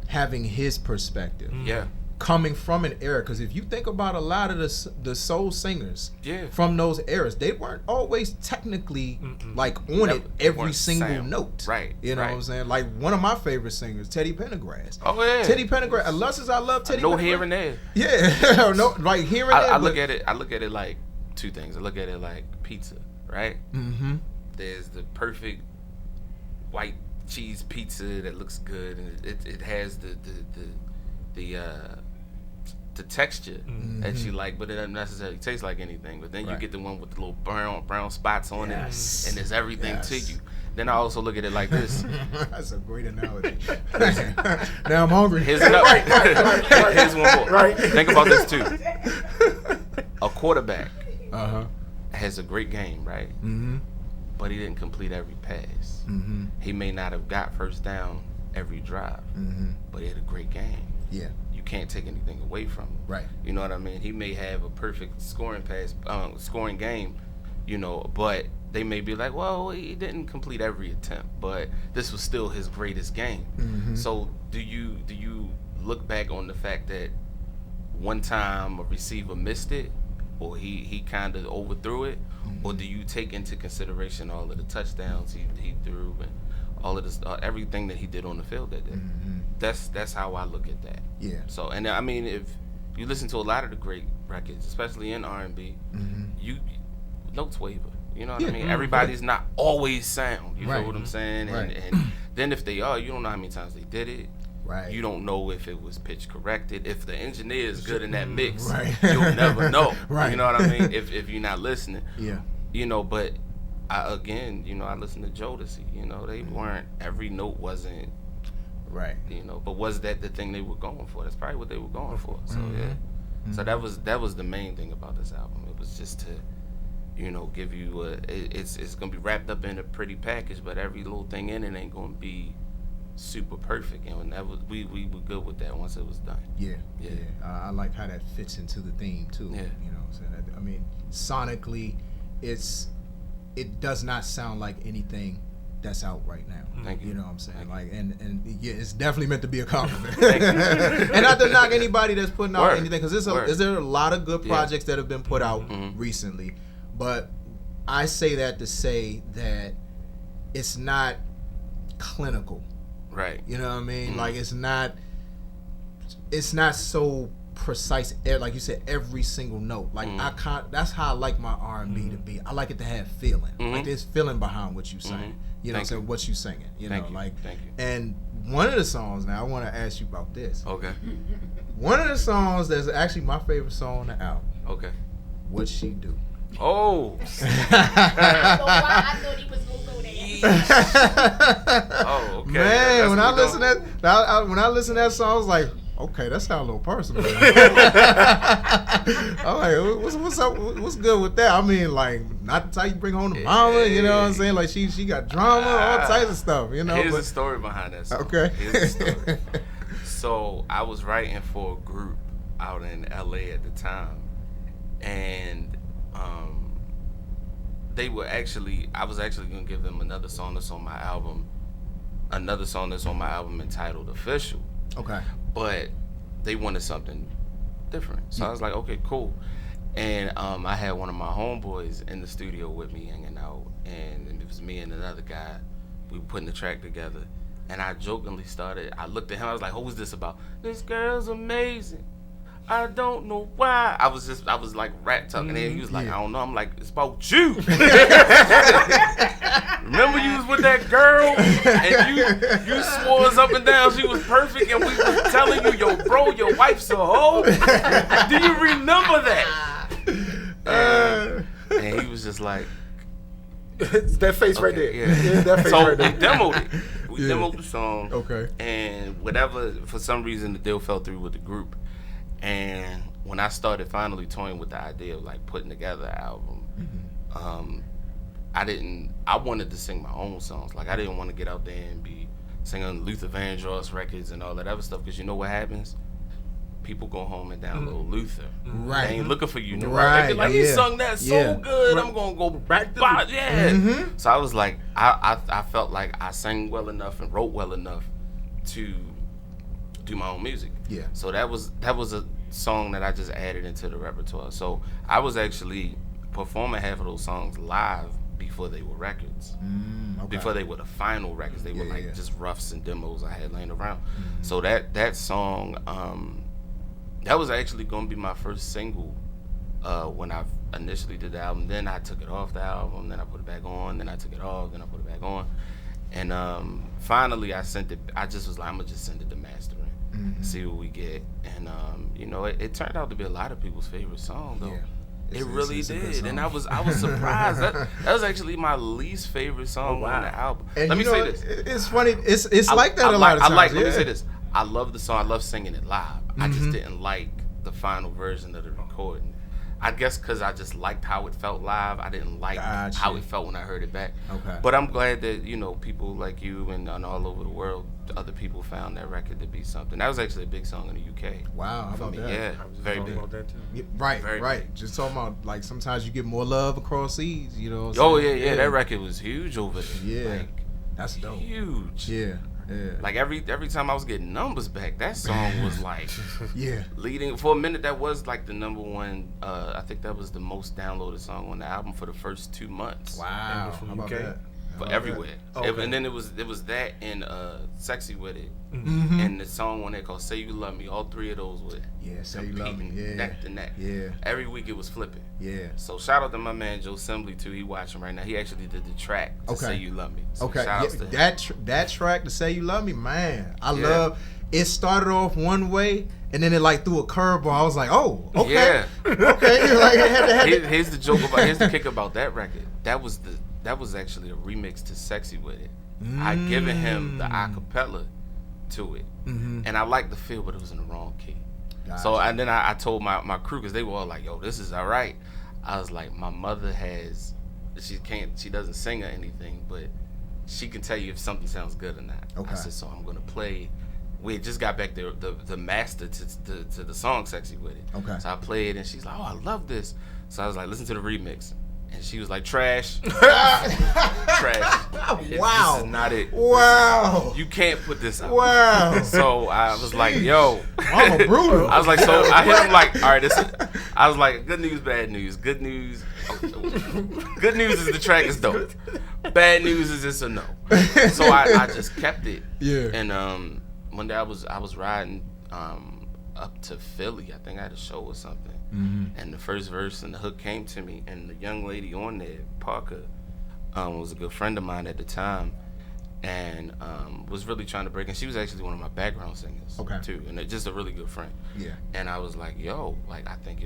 having his perspective. Coming from an era, because if you think about a lot of the soul singers from those eras, they weren't always technically like on it every single note. You know what I'm saying? Like, one of my favorite singers, Teddy Pendergrass. Oh yeah. Teddy Pendergrass. As much as I love Teddy Pendergrass. Here and there. Yeah. No, like here and there. I look at it like two things. I look at it like pizza, right? There's the perfect white cheese pizza that looks good, and it has the texture that you like, but it doesn't necessarily taste like anything. But then you get the one with the little brown spots on it, and there's everything to you. Then I also look at it like this. That's a great analogy. Now I'm hungry. Here's another. Here's one more. Think about this too. A quarterback has a great game, right? But he didn't complete every pass. He may not have got first down every drive, but he had a great game. You can't take anything away from him. You know what I mean? He may have a perfect scoring game, you know, but they may be like, well, he didn't complete every attempt, but this was still his greatest game. So do you look back on the fact that one time a receiver missed it, or he kind of overthrew it, or do you take into consideration all of the touchdowns he threw and all of this, everything that he did on the field that day? That's how I look at that. So, and I mean, if you listen to a lot of the great records, especially in R&B, you notes waver. You know what I mean? Everybody's not always sound. You know what I'm saying? And then if they are, you don't know how many times they did it. Right. You don't know if it was pitch corrected. If the engineer is good in that mix, you'll never know. Right. You know what I mean? If you're not listening. Yeah. You know, but I listened to Jodeci. You know, they weren't, every note wasn't. Right. You know, but was that the thing they were going for? That's probably what they were going for. So so that was the main thing about this album. It was just to, give you it's gonna be wrapped up in a pretty package, but every little thing in it ain't gonna be super perfect. And that was we were good with that once it was done. Yeah. I like how that fits into the theme too. Yeah. You know what I'm saying? I mean, sonically, it does not sound like anything that's out right now. Thank you. You know what I'm saying? Like, and yeah, it's definitely meant to be a compliment. And not to knock anybody that's putting out anything, because there are a lot of good projects that have been put out recently. But I say that to say that it's not clinical. Right. You know what I mean? Like, it's not so precise, like you said, every single note. Like that's how I like my R&B to be. I like it to have feeling. Like there's feeling behind what you saying. You know what I'm saying? What you singing. Thank you. And one of the songs, now I want to ask you about this. Okay. One of the songs that's actually my favorite song on the album. Okay. What She Do. Oh. I thought he was gonna go there. Oh, okay. Man, when I listen to that song, I was like, okay, that sounds a little personal. I'm like, what's up? What's good with that? I mean, like, not the type you bring home to mama. You know what I'm saying? Like, she got drama, all types of stuff. You know. Here's the story behind that song. Okay. Here's the story. So I was writing for a group out in LA at the time, and I was actually gonna give them another song that's on my album entitled Official. Okay. But they wanted something different. So I was like, okay, cool. And I had one of my homeboys in the studio with me hanging out, and it was me and another guy. We were putting the track together, and I jokingly I looked at him, I was like, who's this about? This girl's amazing. I don't know why. I was like rat talking, and he was like, I don't know. I'm like, it's about you. Remember you was with that girl, and you swore us up and down she was perfect, and we was telling you, yo, bro, your wife's a hoe. Do you remember that? And he was just like, it's that face right there. Yeah. That face So right there. we demoed it. We demoed the song. Okay. And whatever, for some reason, the deal fell through with the group. And when I started finally toying with the idea of like putting together an album, I wanted to sing my own songs. Like, I didn't want to get out there and be singing Luther Vandross records and all that other stuff, because you know what happens? People go home and download Luther. Right. They ain't looking for you. Right. They be like, he sung that so good, I'm going to go back to it. So I was like, I felt like I sang well enough and wrote well enough to do my own music. Yeah. So that was a song that I just added into the repertoire. So I was actually performing half of those songs live before they were records. Okay. Before they were the final records. They were just roughs and demos I had laying around. So that song, that was actually going to be my first single when I initially did the album. Then I took it off the album, then I put it back on, then I took it off, then I put it back on. And finally I sent it, I just was like, I'm going to just send it to mastering, see what we get. And, it turned out to be a lot of people's favorite song, though. Yeah. It really did. And I was surprised. That was actually my least favorite song on the album. And let me say this. It's funny. It's like that a lot of times. Let me say this. I love the song. I love singing it live. I just didn't like the final version of the recording. I guess because I just liked how it felt live. I didn't like how it felt when I heard it back. Okay. But I'm glad that, people like you and all over the world, other people found that record to be something. That was actually a big song in the UK. Wow, how about that? Yeah, very big. About that too. Yeah, right, very right. big. Just talking about, like, sometimes you get more love across seas, you know what I'm Oh, saying? yeah. That record was huge over there. Yeah. Like, that's dope. Huge. Yeah. Like every time I was getting numbers back, that song was like leading for a minute. That was like the number one. I think that was the most downloaded song on the album for the first 2 months. Wow, how about that? For everywhere. Okay. And then it was that and Sexy With It, and the song on there called Say You Love Me. All three of those were Say You Love Me, neck to neck. Yeah. Every week it was flipping. Yeah. So shout out to my man Joe Simbly too. He watching right now. He actually did the track to Say You Love Me. So shout outs to him. That track to Say You Love Me, man. I love, it started off one way, and then it like threw a curveball. I was like, oh, okay, okay. Like, here's the joke about. Here's the kick about that record. That was actually a remix to "Sexy with It." I'd given him the acapella to it, and I liked the feel, but it was in the wrong key. Gotcha. So and then I told my crew, because they were all like, "Yo, this is all right." I was like, my mother she doesn't sing or anything, but she can tell you if something sounds good or not. Okay. I said, so I'm gonna play. We had just got back the master to the song "Sexy with It." Okay. So I played, and she's like, "Oh, I love this." So I was like, "Listen to the remix," and she was like, "Trash, trash." Wow. This is not it. Wow. You can't put this out. Wow. So I was like, "Yo, Mama brutal." I was like, so I hit him like, "All right, I was like, good news, bad news. Good news. Good news is the track is dope. Bad news is it's a no." So I just kept it. Yeah. And one day I was riding up to Philly. I think I had a show or something. And the first verse and the hook came to me, and the young lady on there, Parker, was a good friend of mine at the time, and was really trying to break. And she was actually one of my background singers, too, and just a really good friend. Yeah. And I was like, yo, like I think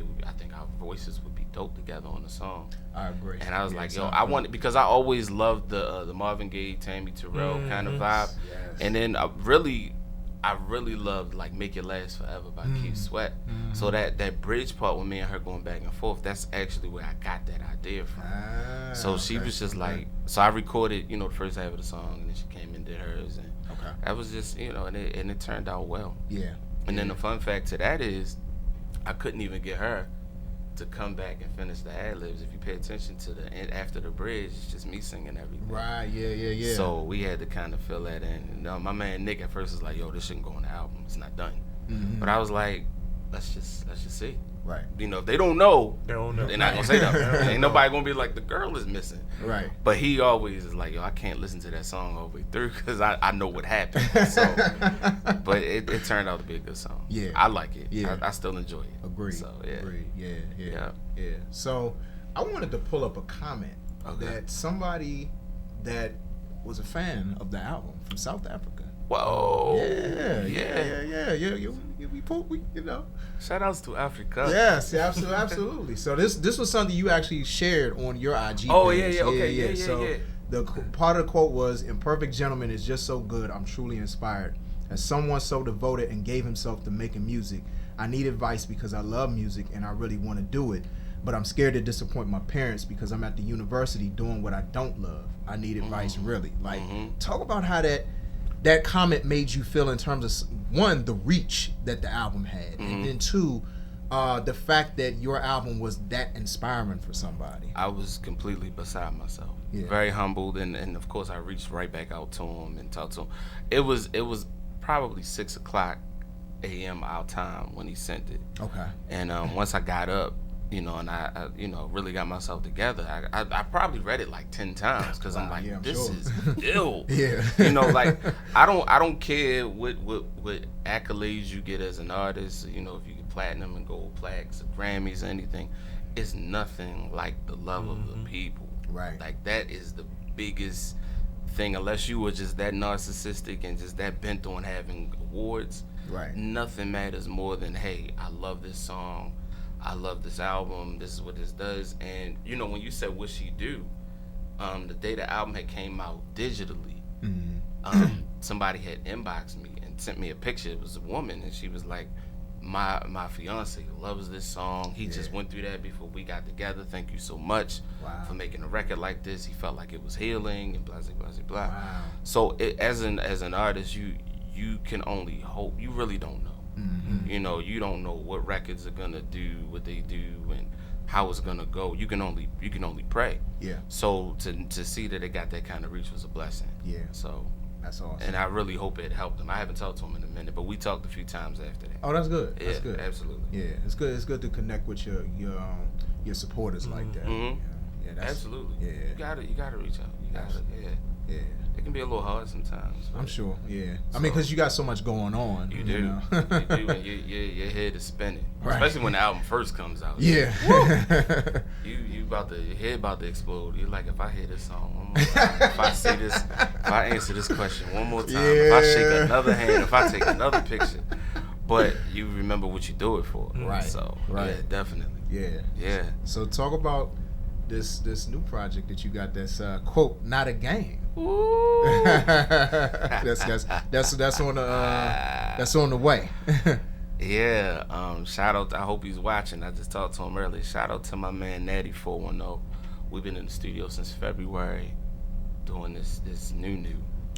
our voices would be dope together on the song. I agree. And I was like, yo, I wanted, because I always loved the Marvin Gaye, Tammy Terrell kind of vibe, and then I really loved like "Make It Last Forever" by Keith Sweat. So that bridge part with me and her going back and forth, that's actually where I got that idea from. So she was just like, so I recorded, the first half of the song, and then she came and did hers, and that was just, and it turned out well. Yeah. And then the fun fact to that is, I couldn't even get her to come back and finish the ad-libs. If you pay attention to the end after the bridge, it's just me singing everything. Right, yeah. So we had to kind of fill that in. And, my man Nick at first was like, yo, this shouldn't go on the album. It's not done. But I was like, let's just see. Right. If they don't know, they're not going to say nothing. Ain't nobody going to be like, the girl is missing. Right. But he always is like, yo, I can't listen to that song all the way through because I know what happened. So, but it turned out to be a good song. Yeah. I like it. Yeah. I still enjoy it. Agreed. So, yeah. Agreed. Yeah. So I wanted to pull up a comment that somebody that was a fan of the album from South Africa. Whoa. Yeah. We Shout outs to Africa. Yes, absolutely. So this was something you actually shared on your IG Oh, page. Yeah. So the part of the quote was, "Imperfect Gentleman is just so good. I'm truly inspired. As someone so devoted and gave himself to making music, I need advice because I love music and I really want to do it. But I'm scared to disappoint my parents because I'm at the university doing what I don't love. I need advice, really." Like, talk about how that comment made you feel in terms of, one, the reach that the album had, and then two, the fact that your album was that inspiring for somebody. I was completely beside myself. Yeah. Very humbled, and of course I reached right back out to him and talked to him. It was probably 6:00 a.m. our time when he sent it. Okay. And once I got up, and I really got myself together, I probably read it like 10 times because I'm like, this is ill. Yeah. Like I don't care what accolades you get as an artist. If you get platinum and gold plaques or Grammys or anything, it's nothing like the love of the people. Right. Like that is the biggest thing. Unless you were just that narcissistic and just that bent on having awards. Right. Nothing matters more than, hey, I love this song. I love this album. This is what this does. And when you said "What She Do," the day the album had came out digitally, somebody had inboxed me and sent me a picture. It was a woman, and she was like, "My fiance loves this song. He just went through that before we got together. Thank you so much for making a record like this. He felt like it was healing and blah blah blah blah." Wow. So as an artist, you can only hope. You really don't know. You don't know what records are gonna do what they do and how it's gonna go. You can only pray. Yeah. So to see that it got that kind of reach was a blessing. Yeah. So that's awesome. And I really hope it helped him. I haven't talked to him in a minute, but we talked a few times after that. Oh, that's good. Yeah, that's good. Absolutely. Yeah, it's good. It's good to connect with your supporters like that. Yeah, that's, absolutely. Yeah. You gotta reach out. You gotta. Yeah. it can be a little hard sometimes. I'm sure, yeah. I mean, because you got so much going on. You do. You know? You do, and your head is spinning. Right. Especially when the album first comes out. Yeah. you about to, your head about to explode. You're like, if I hear this song one more time, if I say this, if I answer this question one more time, if I shake another hand, if I take another picture. But you remember what you do it for. Right. So, yeah, definitely. Yeah. Yeah. So talk about this new project that you got that's quote not a game. Ooh. that's on the way. Yeah. Shout out to, I hope he's watching. I just talked to him earlier. Shout out to my man Natty 410. We've been in the studio since February doing this new.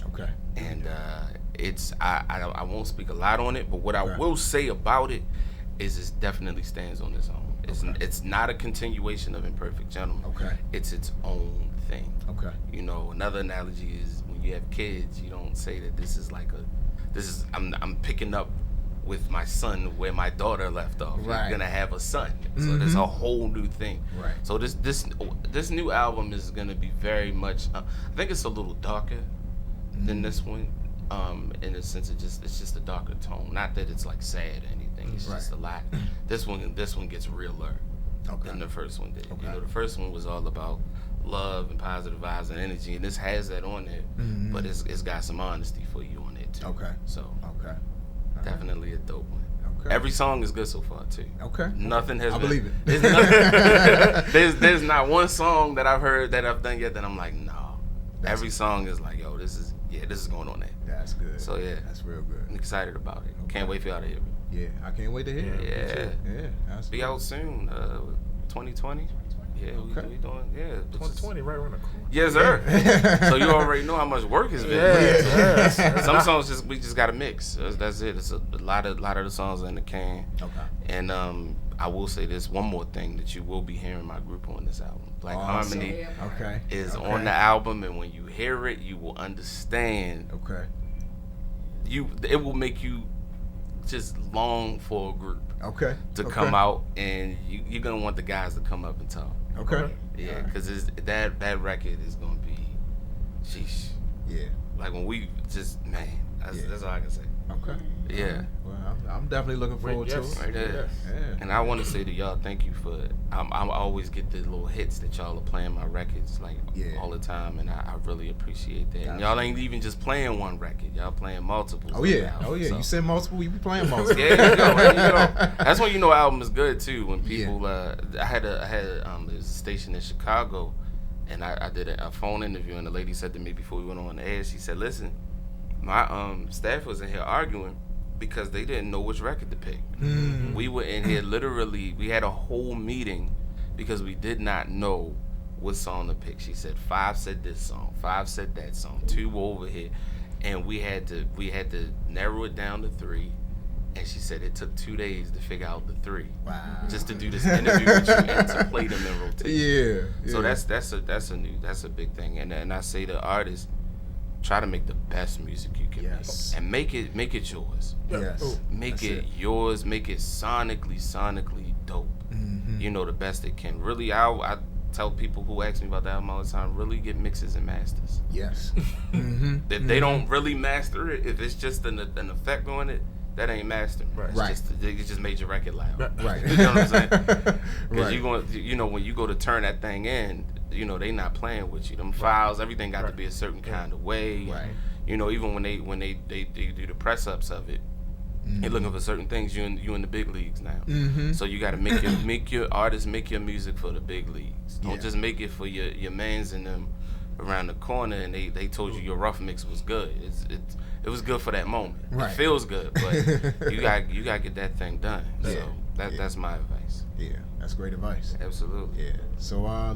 Okay. And it's I won't speak a lot on it, but what I will say about it is it definitely stands on its own. It's not a continuation of Imperfect Gentleman. Okay. It's its own thing. Okay. You know, another analogy is when you have kids, you don't say that this is I'm picking up with my son where my daughter left off. Right. You're gonna have a son. So there's a whole new thing. Right. So this new album is gonna be very much I think it's a little darker than this one. In a sense, it's just a darker tone. Not that it's like sad or anything. It's just a lot. This one gets realer than the first one did. Okay. You know, the first one was all about love and positive vibes and energy, and this has that on there. But it's got some honesty for you on it too. Okay. So definitely a dope one. Okay. Every song is good so far too. Okay. Nothing has. I believe it. There's not one song that I've heard that I've done yet that I'm like, no. Every song is like, yo, this is going on there. That's good. So yeah, that's real good. I'm excited about it. Okay. Can't wait for y'all to hear it. Yeah, I can't wait to hear it. Yeah. That's be out soon. 2020. Yeah, we doing 2020 right around the corner. Yes, sir. So you already know how much work has been. Yeah. Some songs we just gotta mix. That's it. It's a lot of the songs are in the can. Okay. And I will say this one more thing that you will be hearing my group on this album. Black Harmony is on the album, and when you hear it, you will understand. Okay. It will make you just long for a group. Okay. To come out, and you're gonna want the guys to come up and talk. Okay. Yeah, because that record is gonna be, sheesh. Yeah. Like when we just that's all I can say. Okay. Yeah. Well, I'm definitely looking forward to it. Right there. Yeah. And I want to say to y'all, thank you for. I always get the little hits that y'all are playing my records like all the time, and I really appreciate that. And y'all ain't even just playing one record; y'all playing multiple. Oh yeah. So. You said multiple. We be playing multiple. Yeah. That's when you know album is good too. When people, I had there's a station in Chicago, and I did a phone interview, and the lady said to me before we went on the air, she said, "Listen, my staff was in here arguing because they didn't know which record to pick. We were in here literally, we had a whole meeting because we did not know what song to pick." She said 5 said this song, 5 said that song, 2 were over here, and we had to narrow it down to 3. And she said it took 2 days to figure out the 3. Wow. Just to do this interview with you and to play them in rotation. Yeah. So that's a big thing. And I say to artists, try to make the best music you can make, and make it yours. Yes. Make it yours. Make it sonically dope. You know, the best it can. Really, I tell people who ask me about the album all the time, really get mixes and masters. Yes. If they don't really master it, if it's just an effect on it, that ain't mastering. Right. They just made your record loud. Right. You know what I'm saying? Because when you go to turn that thing in, you know, they not playing with you. Them files, everything got to be a certain kind of way. Right. You know, even when they do the press ups of it, they're looking for certain things. You in the big leagues now. So you got to make your artists make your music for the big leagues. Don't just make it for your mans and them around the corner, and they told you your rough mix was good. It was good for that moment. Right. It feels good, but you got to get that thing done. So that's my advice. Yeah, that's great advice. Absolutely. Yeah. So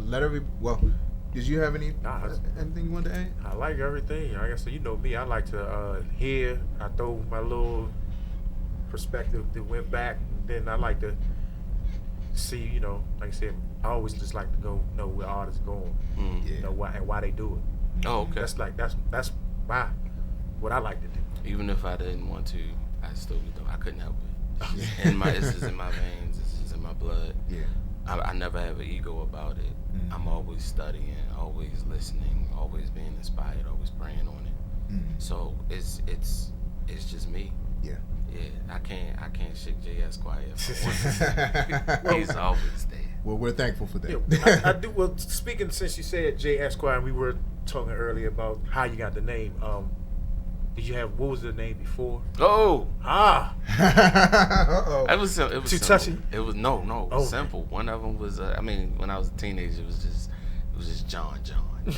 did you have anything you wanted to add? I like everything. Like I said, you know me. I like to hear. I throw my little perspective that went back. And then I like to see. You know, like I said, I always just like to go know where artists going. You know why they do it. Oh, okay. That's what I like to do. Even if I didn't want to, I still be doing. I couldn't help it. This is in my veins. This is in my blood. Yeah. I never have an ego about it. I'm always studying, always listening, always being inspired, always praying on it. So it's just me. Yeah. Yeah, I can't shake J. Esquire. He's always there. Well, we're thankful for that. Yeah, I do. Well, speaking since you said J. Esquire, and we were talking earlier about how you got the name. Did you have, what was the name before? Oh, Uh-oh. It was too simple. touchy. It was simple. One of them was when I was a teenager, it was just John.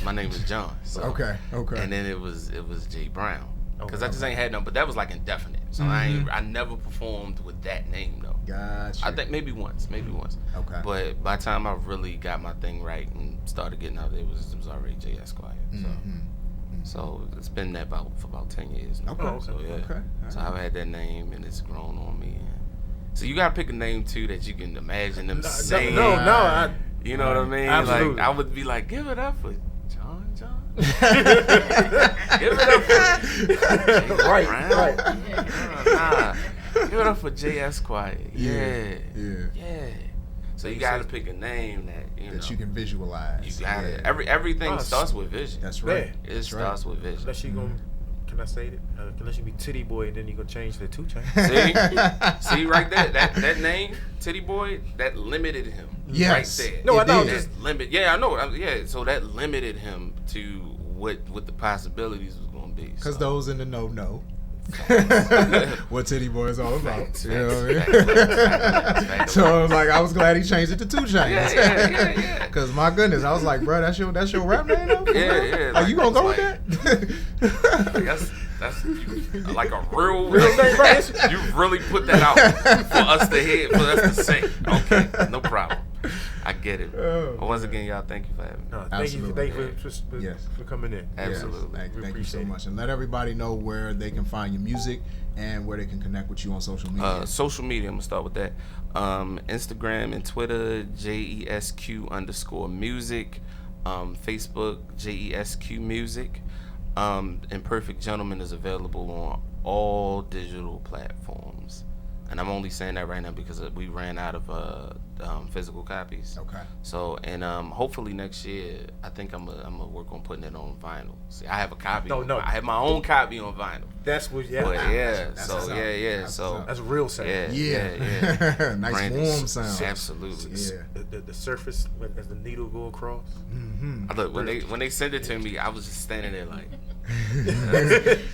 My name was John. So. Okay. And then it was J. Brown. Because I just ain't had none, but that was like indefinite. So I never performed with that name though. Gotcha. I think maybe once. Okay. But by the time I really got my thing right and started getting out there, it was already J. Esquire. So it's been that for about 10 years now. Okay. So yeah. Okay. So I've had that name and it's grown on me. So you gotta pick a name too that you can imagine them saying. No. You know what I mean? Absolutely. Like I would be like, give it up for John. Give it up for right. Nah. Give it up for J. Esquire. Yeah. So you gotta pick a name that you can visualize. You got it. Everything starts with vision. That's right. It starts with vision. Unless you gonna, can I say it? Unless you be Titty Boy, and then you gonna change the 2 Chainz. See right there, that name, Titty Boy, that limited him. Yes. Right there. No, I thought just limit. Yeah, I know. Yeah, so that limited him to what the possibilities was gonna be. Because those in the know. What Titty Boy is all about. Facts. You know what I mean? So I was glad he changed it to 2 Chainz. Yeah. Because my goodness, I was like, bro, that's your rap name though? Yeah. Like, you gonna go with that? That's like a real name, right? You really put that out for us to hear, for us to say. Okay, no problem. I get it. But once again, y'all, thank you for having me. Thank you for coming in. Absolutely. Yes. Thank you so much. And let everybody know where they can find your music and where they can connect with you on social media. Social media, I'm going to start with that. Instagram and Twitter, JESQ_music. Facebook, JESQ Music. Imperfect Gentleman is available on all digital platforms. And I'm only saying that right now because we ran out of physical copies. Okay. So, and hopefully next year, I think I'm gonna work on putting it on vinyl. See, I have a copy. No. I have my own copy on vinyl. That's what. Yeah. But That's real sound. Yeah. Nice Brandon, warm sound. Absolutely. Yeah. The surface as the needle go across. Look, when they sent it to me, I was just standing there like.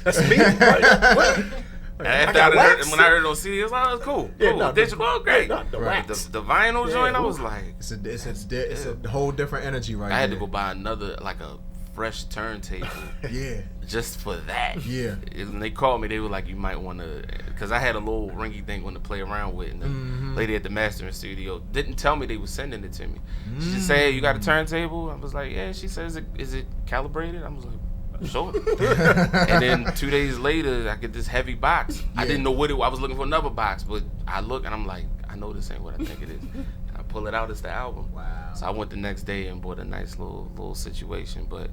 That's me. What? And after when I heard it on CD, I was like, oh, it's cool. Digital, great. The vinyl joint, I was like, it's a whole different energy right now. I had to go buy another, like a fresh turntable. Just for that. Yeah. And they called me, they were like, you might want to, because I had a little ringy thing to play around with, and the lady at the mastering studio didn't tell me they were sending it to me. She just said, hey, you got a turntable? I was like, yeah. She said, is it calibrated? I was like, sure. And then 2 days later, I get this heavy box. I didn't know what it was. I was looking for another box, but I look and I'm like, I know this ain't what I think it is. And I pull it out, it's the album. Wow. So I went the next day and bought a nice little situation. But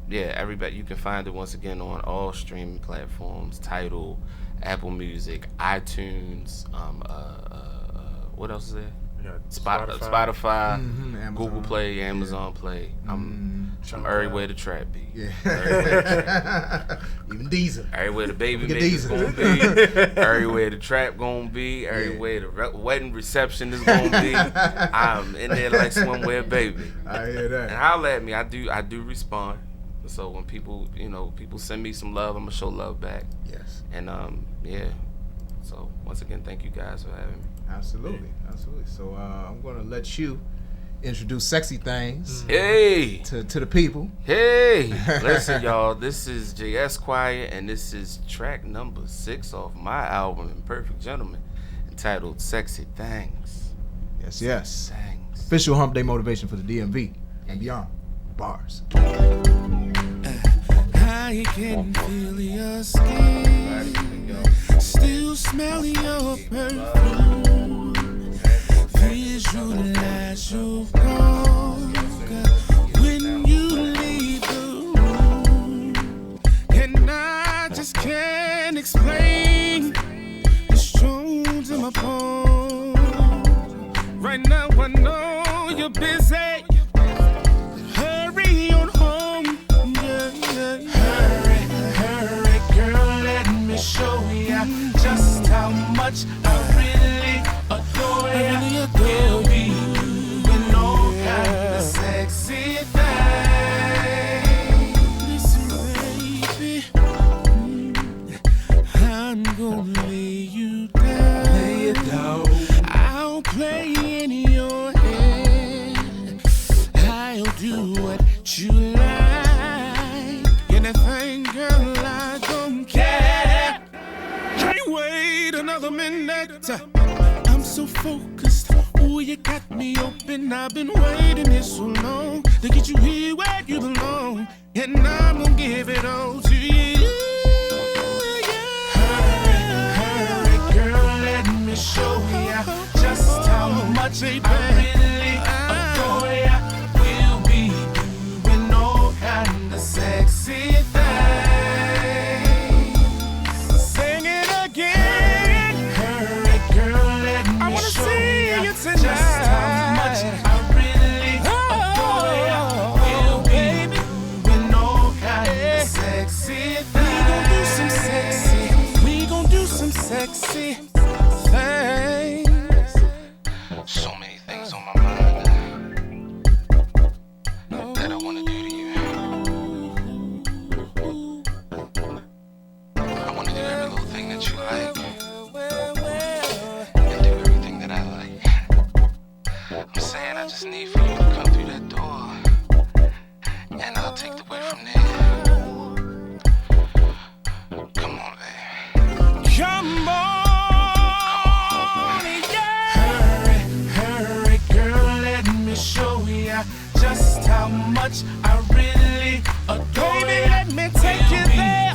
everybody, you can find it once again on all streaming platforms: Tidal, Apple Music, iTunes. What else is there? Spotify, Google Play, Amazon Play. I'm everywhere the trap be. Yeah. Even Deezer. Everywhere the baby is gonna be. Everywhere the trap gonna be. Everywhere the wedding reception is gonna be. I'm in there like swimwear baby. I hear that. And holla at me. I do respond. So when people send me some love, I'm gonna show love back. Yes. And So once again, thank you guys for having me. Absolutely. So I'm gonna let you introduce Sexy Things. Hey, to the people. Hey, listen, y'all. This is J. Esquire, and this is track number 6 off my album, Imperfect Gentleman, entitled "Sexy Things." Yes. Thanks. Official Hump Day motivation for the DMV and beyond. Bars. I can feel your skin, still smell your perfume, visualize your walk when you leave the room, and I just can't explain the stones in my palm. Right now I know you're busy, hurry on home much I really adore you. I really adore you. With all kind of sexy things. Listen, baby, I'm gonna lay you down. Lay it down. I'll play in your head. I'll do what you like. Anything, girl, I don't care. Can't wait another minute. I'm so focused. Ooh, you got me open. I've been waiting here so long to get you here where you belong. And I'm gonna give it all to you. Hurry, girl, let me show ya just how much I really adore ya. We'll be doing all kind of sexy things. Sing it again. Hurry, girl, let me show ya just how much I really adore ya. We'll be doing all kind of sexy things. We gon' do some sexy. We gon' do some sexy things. So many things on my mind that I want to do to you. I want to do every little thing that you like and do everything that I like. I'm saying I just need for you to come through that door and I'll take the way from there. Come on, babe. Come on. Hurry, girl, let me show ya just how much I really adore ya. Baby, let me take you there.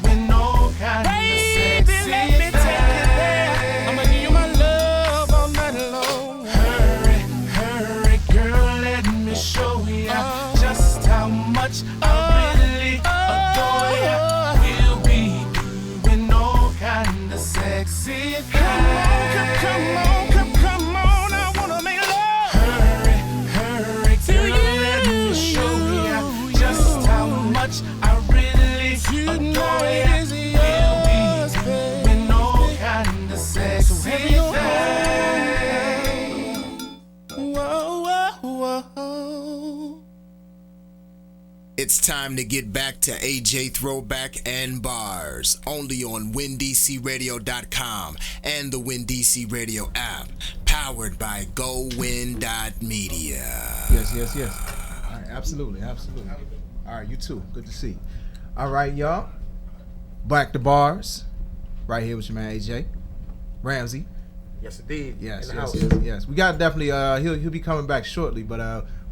With no kind of sexy let me take you there. I'ma give you my love all night long. Hurry, girl, let me show ya just how much I really adore ya. We'll be doing all kind of sexy things. Come on. I wanna make love. Hurry, girl, let me show ya just how much I really adore ya. We'll be doing all kind of sexy things. Whoa. It's time to get back to AJ Throwback and Bars, only on WinDCRadio.com and the WinDC Radio app, powered by GoWin.media. Yes. All right, absolutely. All right, you too. Good to see you. All right, y'all. Back to Bars, right here with your man AJ Ramsey. Yes, indeed. Yes. We got definitely. He'll be coming back shortly, but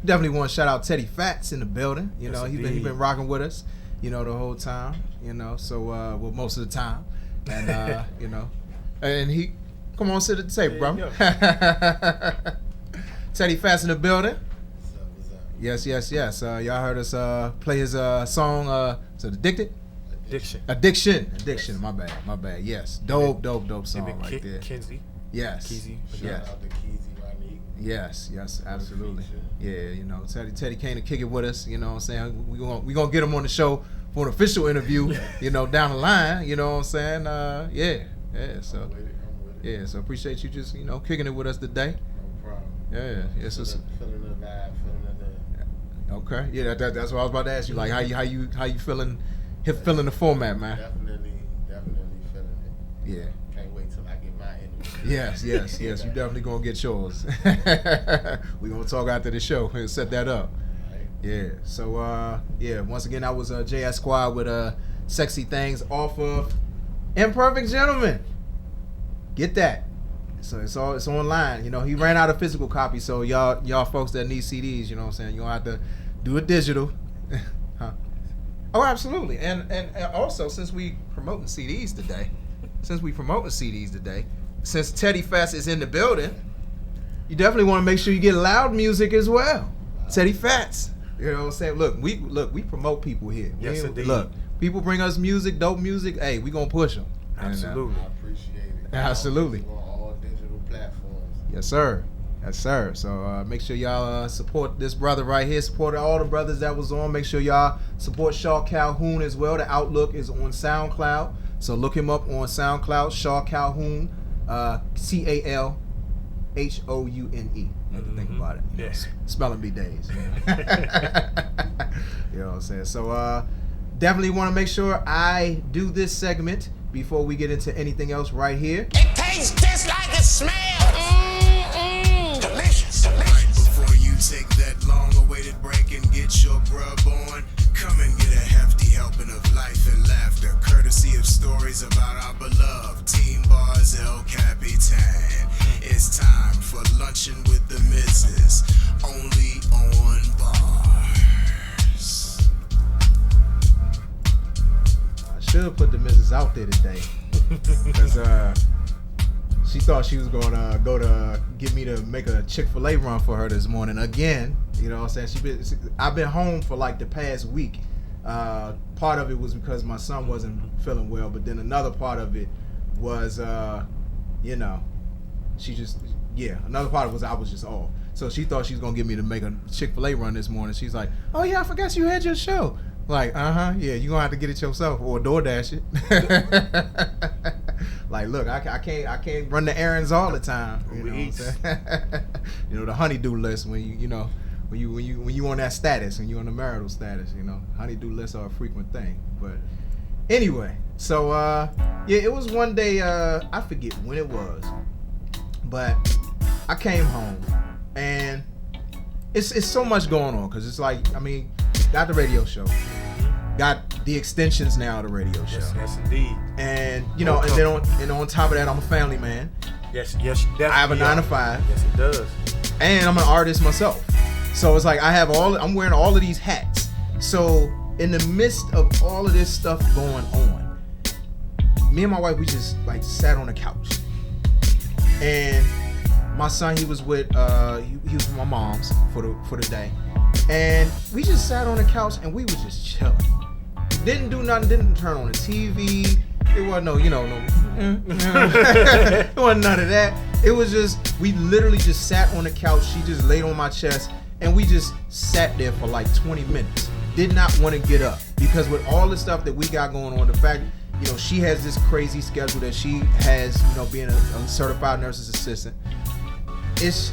we definitely want to shout out Teddy Fats in the building. You know, he's been rocking with us. You know, the whole time. You know, so well, most of the time, and you know, and he come on, sit at the table, bro. Teddy Fats in the building. Yes. Y'all heard us play his song. Is it Addicted? Addiction. My bad. Yes. Dope song right there. Kinsey. Yes. Keezy. Yes. Yes, absolutely. Yeah, you know, Teddy came to kick it with us. You know what I'm saying? We gonna get him on the show for an official interview. You know, down the line. You know what I'm saying? Yeah. So so appreciate you just kicking it with us today. No problem. Yeah. It's just feeling the vibe, feeling the. Okay. Yeah, that's what I was about to ask you. Like, how you feeling? Feeling the format, man. Definitely feeling it. Yeah. Can't wait till I get my interview. Yes. You definitely gonna get yours. We gonna talk after the show and set that up. Right. Yeah. So once again, that was JS Squad with Sexy Things off of Imperfect Gentleman. Get that. So it's online. You know, he ran out of physical copies, so y'all folks that need CDs, you know what I'm saying, you're gonna have to do it digital. Huh? Oh, absolutely. And also, since we promoting CDs today, since Teddy Fats is in the building, you definitely want to make sure you get loud music as well. Teddy Fats. You know what I'm saying? Look, we promote people here. Yes, indeed. Look, people bring us music, dope music. Hey, we gonna push them. Absolutely. I appreciate it. Absolutely. On all digital platforms. Yes, sir. So make sure y'all support this brother right here. Support all the brothers that was on. Make sure y'all support Shaw Calhoune as well. The Outlook is on SoundCloud. So look him up on SoundCloud, Shaw Calhoune. Calhoune. I have to think about it. You know, spelling bee days. You know? You know what I'm saying? So definitely want to make sure I do this segment before we get into anything else right here. It tastes just like it smells. Delicious, delicious. Right before you take that long-awaited break and get your grub on, come and get a hefty helping of life and laughter, courtesy of stories about our beloved Team Bars El Capitan. It's time for luncheon with the missus, only on Bars. I should put the missus out there today, because she thought she was gonna go to get me to make a Chick-fil-A run for her this morning again. You know what I'm saying? I've been home for like the past week. Part of it was because my son wasn't feeling well, but then another part of it was, you know, another part of it was I was just off. So she thought she was gonna get me to make a Chick-fil-A run this morning. She's like, "Oh yeah, I forgot you had your show." Like, yeah, you gonna have to get it yourself or DoorDash it. Like, look, I can't run the errands all the time. You know what I'm saying? You know, the honeydew list when you on that status, when you on the marital status, you know, honeydew lists are a frequent thing. But anyway, so yeah, it was one day, I forget when it was, but I came home and it's so much going on, because it's like, I mean, got the radio show, got the extensions now of the radio show. Yes, indeed. And you know, and then on top of that, I'm a family man. Yes, definitely. I have a 9 to 5. Yes, it does. And I'm an artist myself. So it's like I'm wearing all of these hats. So in the midst of all of this stuff going on, me and my wife, we just like sat on the couch. And my son, he was with he was with my mom's for the day. And we just sat on the couch and we was just chilling. Didn't do nothing, didn't turn on the TV. It wasn't no, it wasn't none of that. It was just, we literally just sat on the couch. She just laid on my chest and we just sat there for like 20 minutes. Did not want to get up, because with all the stuff that we got going on, the fact, you know, she has this crazy schedule that she has, you know, being a certified nurse's assistant. It's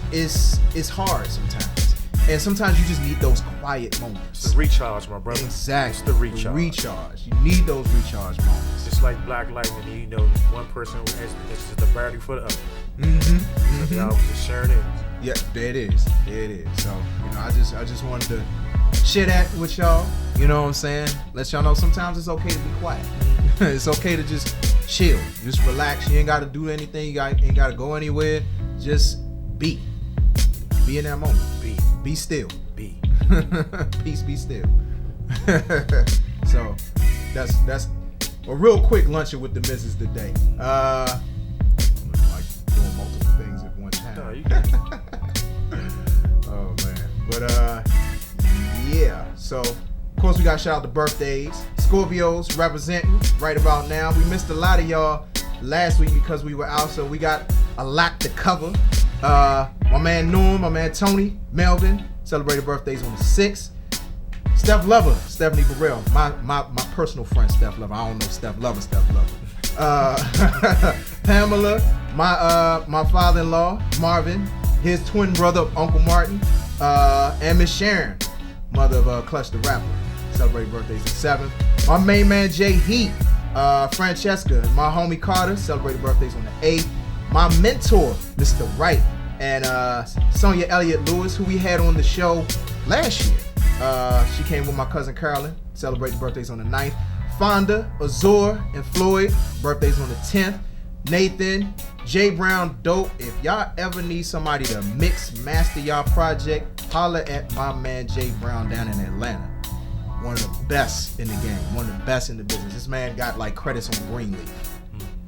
hard sometimes. And sometimes you just need those quiet moments. It's the recharge, my brother. Exactly. It's the recharge. Recharge. You need those recharge moments. Just like Black Lightning, you know, one person has the battery for the other. Mm-hmm. Y'all was just sharing it. Yeah, there it is. There it is. So, you know, I just wanted to share that with y'all. You know what I'm saying? Let y'all know sometimes it's okay to be quiet. It's okay to just chill. Just relax. You ain't got to do anything. You ain't got to go anywhere. Just be. Be in that moment. Be still. Be. Peace, be still. So that's a real quick luncheon with the missus today. I'm like doing multiple things at one time. No, you can. Oh man. But yeah. So of course we got to shout out the birthdays. Scorpios representing right about now. We missed a lot of y'all last week because we were out, so we got a lot to cover. My man Norm, my man Tony, Melvin, celebrated birthdays on the 6th. Steph Lover, Stephanie Burrell, my personal friend Steph Lover. I don't know Steph Lover. Pamela, my father-in-law, Marvin, his twin brother, Uncle Martin, and Miss Sharon, mother of Clutch the Rapper, celebrated birthdays the 7th. My main man Jay Heat, Francesca, and my homie Carter, celebrated birthdays on the 8th. My mentor, Mr. Wright, and Sonia Elliott Lewis, who we had on the show last year. She came with my cousin Carolyn, celebrating birthdays on the 9th. Fonda, Azor, and Floyd, birthdays on the 10th. Nathan, J Brown, Dope. If y'all ever need somebody to mix, master y'all project, holler at my man J Brown down in Atlanta. One of the best in the game, one of the best in the business. This man got like credits on Greenleaf.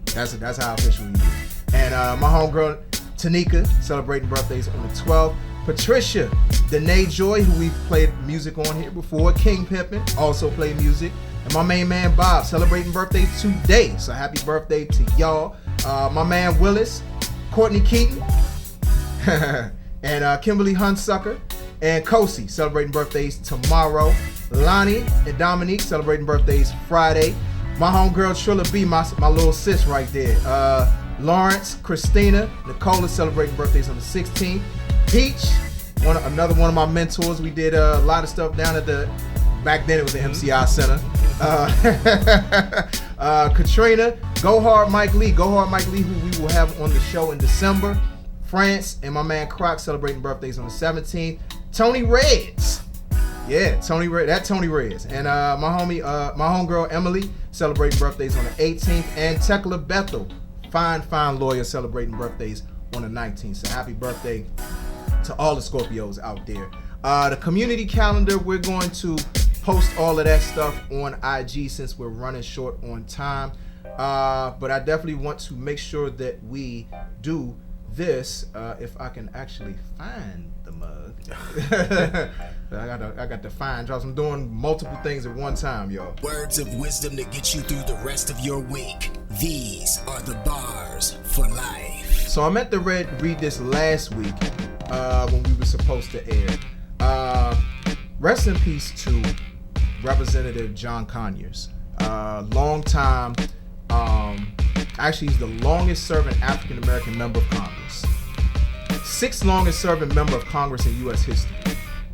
That's how official he is. And my homegirl Tanika, celebrating birthdays on the 12th. Patricia, Danae Joy, who we've played music on here before. King Pimpin, also played music. And my main man Bob, celebrating birthday today. So happy birthday to y'all. My man Willis, Courtney Keaton, and Kimberly Hunsucker, and Kosi, celebrating birthdays tomorrow. Lonnie and Dominique, celebrating birthdays Friday. My homegirl Trilla B, my little sis right there. Lawrence, Christina, Nicole is celebrating birthdays on the 16th. Peach, another one of my mentors. We did a lot of stuff down at back then it was the MCI Center. Katrina, Go Hard Mike Lee, who we will have on the show in December. France, and my man Croc celebrating birthdays on the 17th. Tony Reds. Yeah, Tony Reds. And my homegirl Emily celebrating birthdays on the 18th. And Tekla Bethel, fine lawyer, celebrating birthdays on the 19th. So happy birthday to all the Scorpios out there. The community calendar, we're going to post all of that stuff on IG since we're running short on time. But I definitely want to make sure that we do this, if I can actually find the mug. I got to find drops. I'm doing multiple things at one time, y'all. Words of wisdom to get you through the rest of your week. These are the bars for life. So I meant to read this last week when we were supposed to air. Rest in peace to Representative John Conyers. Long time. Actually, he's the longest serving African American member of Congress. 6th longest serving member of Congress in U.S. history.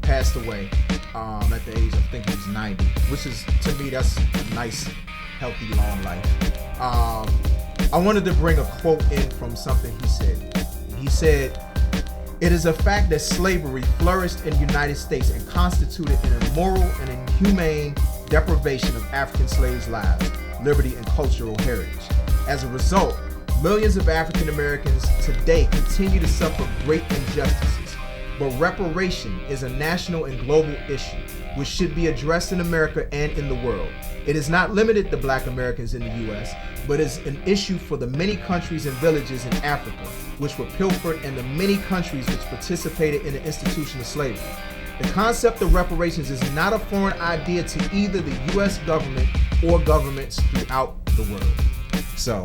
Passed away at the age of, I think he was 90, which is, to me, that's a nice, healthy, long life. I wanted to bring a quote in from something he said. He said, "It is a fact that slavery flourished in the United States and constituted an immoral and inhumane deprivation of African slaves' lives, liberty, and cultural heritage. As a result, millions of African Americans today continue to suffer great injustices. But reparation is a national and global issue which should be addressed in America and in the world. It is not limited to Black Americans in the U.S., but is an issue for the many countries and villages in Africa which were pilfered and the many countries which participated in the institution of slavery. The concept of reparations is not a foreign idea to either the U.S. government or governments throughout the world." So,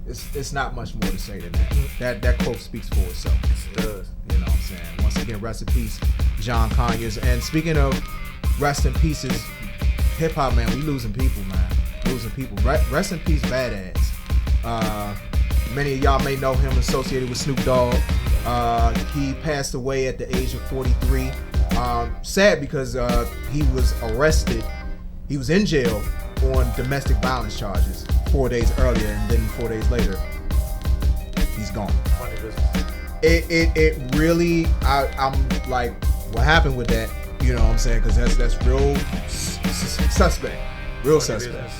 it's not much more to say than that. That quote speaks for itself. It does. You know what I'm saying? Once again, rest in peace, John Conyers. And speaking of rest in pieces, hip hop, man, we losing people, man. Losing people. Rest in peace, Badass. Many of y'all may know him associated with Snoop Dogg. He passed away at the age of 43. Sad because he was arrested. He was in jail on domestic violence charges 4 days earlier, and then 4 days later, he's gone. It really, I'm like, what happened with that? You know what I'm saying? Because that's real suspect. Real suspect.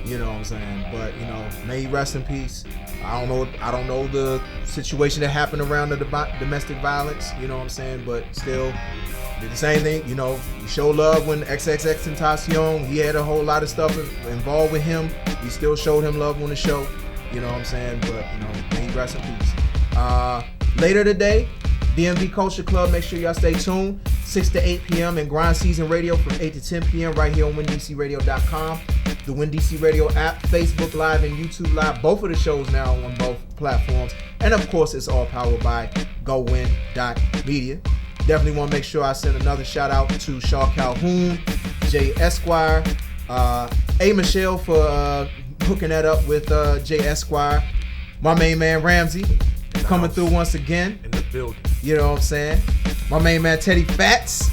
You know what I'm saying? But, you know, may he rest in peace. I don't know the situation that happened around the domestic violence, you know what I'm saying? But still, did the same thing, you know, we show love when XXXTentacion, he had a whole lot of stuff involved with him. We still showed him love on the show, you know what I'm saying? But, you know, may he rest in peace. Later today, DMV Culture Club, make sure y'all stay tuned. 6 to 8 p.m. and Grind Season Radio from 8 to 10 p.m. right here on WinDCRadio.com. The WinDC Radio app, Facebook Live, and YouTube Live. Both of the shows now on both platforms. And of course, it's all powered by GoWin.media. Definitely want to make sure I send another shout out to Shaw Calhoune, Jay Esquire, A. Michelle for hooking that up with Jay Esquire. My main man Ramsey coming through once again. In the building. You know what I'm saying? My main man Teddy Fats,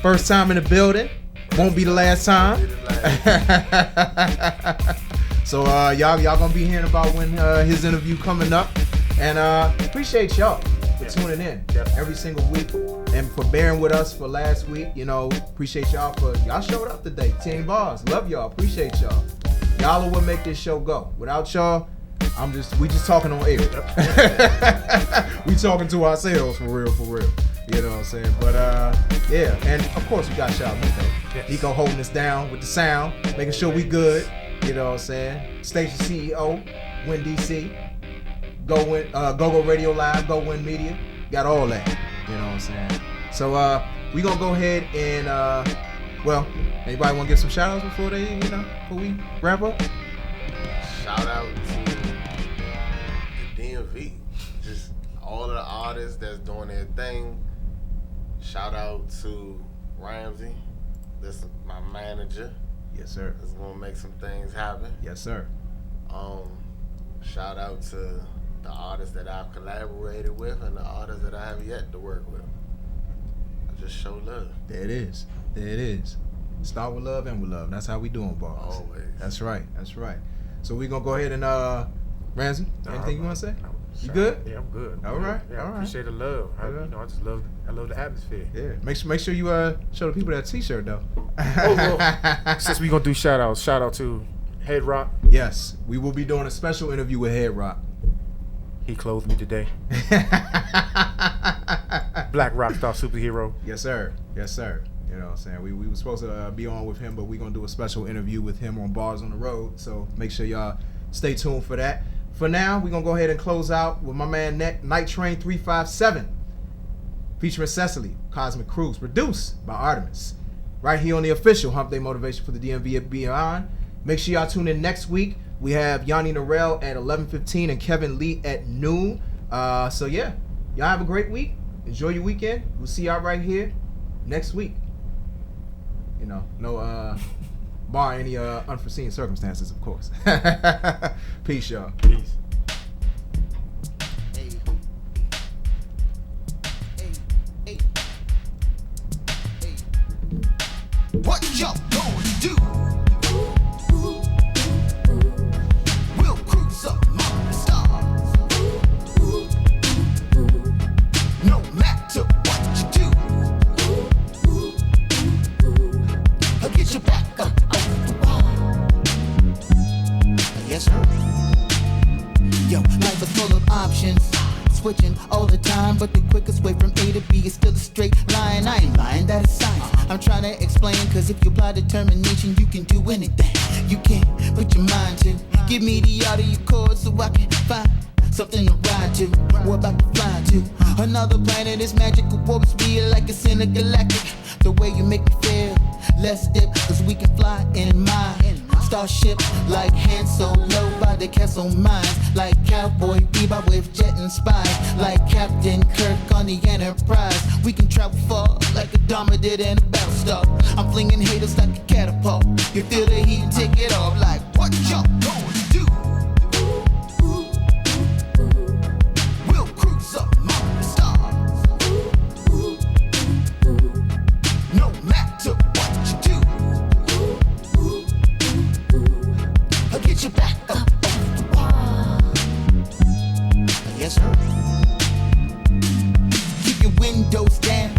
first time in the building. Won't be the last time. So y'all gonna be hearing about when his interview coming up. And appreciate y'all for tuning in every single week and for bearing with us for last week. You know, appreciate y'all y'all showed up today. 10 bars. Love y'all. Appreciate y'all. Y'all are what make this show go. Without y'all, we just talking on air. We talking to ourselves for real. You know what I'm saying? But yeah, and of course we got shout out Nico. Yes. Nico holding us down with the sound, making sure we good. You know what I'm saying? Station CEO, Win DC, Go Radio Live, Go Win Media, got all that. You know what I'm saying? So we gonna go ahead and well, anybody want to give some shout outs before we wrap up? Shout out to the DMV, just all of the artists that's doing their thing. Shout out to Ramsey, that's my manager. Yes, sir. That's gonna make some things happen. Yes, sir. shout out to the artists that I've collaborated with and the artists that I have yet to work with. I just show love. There it is. There it is. Start with love, end with love. That's how we doing, boss. Always. That's right. That's right. So we gonna go ahead and Ramsey, anything you wanna say? You good? Yeah, I'm good. All right. Yeah, all I right. appreciate the love. I love the atmosphere. Yeah. Make sure you show the people that T-shirt though. Well, since we gonna do shout out to Head Rock. Yes, we will be doing a special interview with Head Rock. He clothed me today. Black rock star superhero. Yes, sir. Yes, sir. You know what I'm saying? We were supposed to be on with him, but we're going to do a special interview with him on Bars on the Road. So make sure y'all stay tuned for that. For now, we're going to go ahead and close out with my man Night Train 357, featuring Cecily, Cosmic Cruise, produced by Artemis. Right here on the official Hump Day Motivation for the DMV and Beyond. Make sure y'all tune in next week. We have Yanni Narell at 11:15 and Kevin Lee at noon. So yeah, y'all have a great week. Enjoy your weekend. We'll see y'all right here next week. You know, no bar any unforeseen circumstances, of course. Peace, y'all. Peace. What y'all gonna do? We'll cruise up among the stars. No matter what you do, I'll get you back up off the wall. Yes, sir. Yo, life is full of options. Switching all the time, but the quickest way from A to B is still a straight line. I ain't lying, that is science. I'm trying to explain, cause if you apply determination, you can do anything. You can put your mind to. Give me the audio chord so I can find something to ride to. We're about to fly to another planet. Is magical warp speed like it's intergalactic. The way you make me feel, let's dip, cause we can fly in my starship like Han Solo by the castle mines, like Cowboy Bebop with jet and spies, like Captain Kirk on the Enterprise. We can travel far like a Dharma did in a battle star. I'm flinging haters like a catapult. You feel the heat and take it off. Like what y'all gonna do? We'll cruise up among the stars. No matter what you do, I'll get you back up off the wall. Yes, sir. Keep your windows down.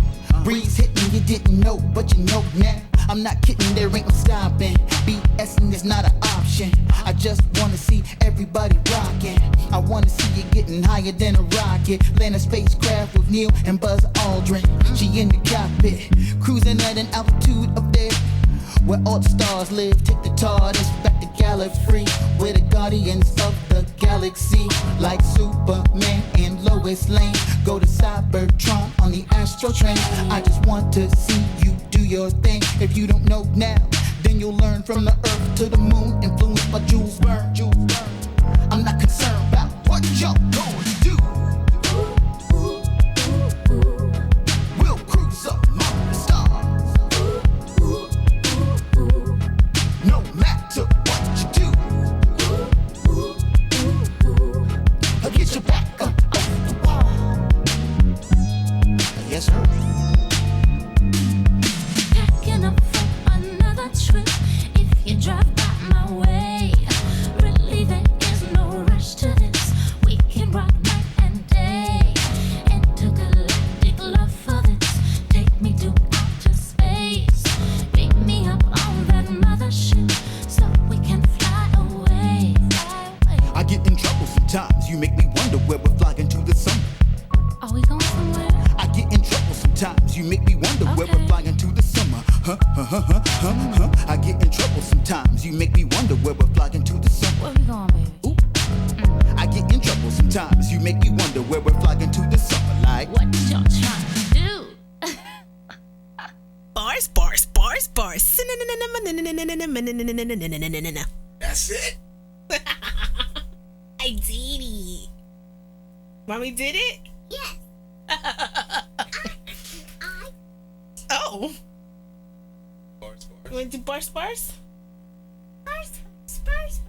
Breeze hitting you didn't know, but you know now. I'm not kidding, there ain't no stopping. BSing is not an option. I just wanna see everybody rocking. I wanna see you getting higher than a rocket. Land a spacecraft with Neil and Buzz Aldrin. She in the cockpit, cruising at an altitude up there where all the stars live. Take the TARDIS back to Gallifrey, where the guardians of the galaxy, like Superman and Lois Lane, go to Cybertron on the Astro Train. I just want to see you do your thing. If you don't know now, then you'll learn. From the earth to the moon, influenced by Jules Verne. I'm not concerned about what y'all gonna do. We'll cruise up among the stars. No matter what you do, I'll get you back up off the wall. Yes, sir. Packing up for another trip. If you drive by my way, really there is no rush to this. We can rock night and day. Intergalactic love for this. Take me to outer space. Pick me up on that mothership so we can fly away. I get in trouble sometimes. You make me wonder where we're flying to this summer. Are we going somewhere? I get in trouble sometimes. You make me wonder where we're flying to this summer. I get in trouble sometimes. You make me wonder where we're flying to this summer. Where we going, baby? Ooh. I get in trouble sometimes. You make me wonder where we're flying to this summer. Like what y'all trying to do? Bars, bars, bars, bars. That's it. I did it. Mommy did it? Yes. Oh. Bars, bars. You want to do bars, bars? Bars, bars, bars.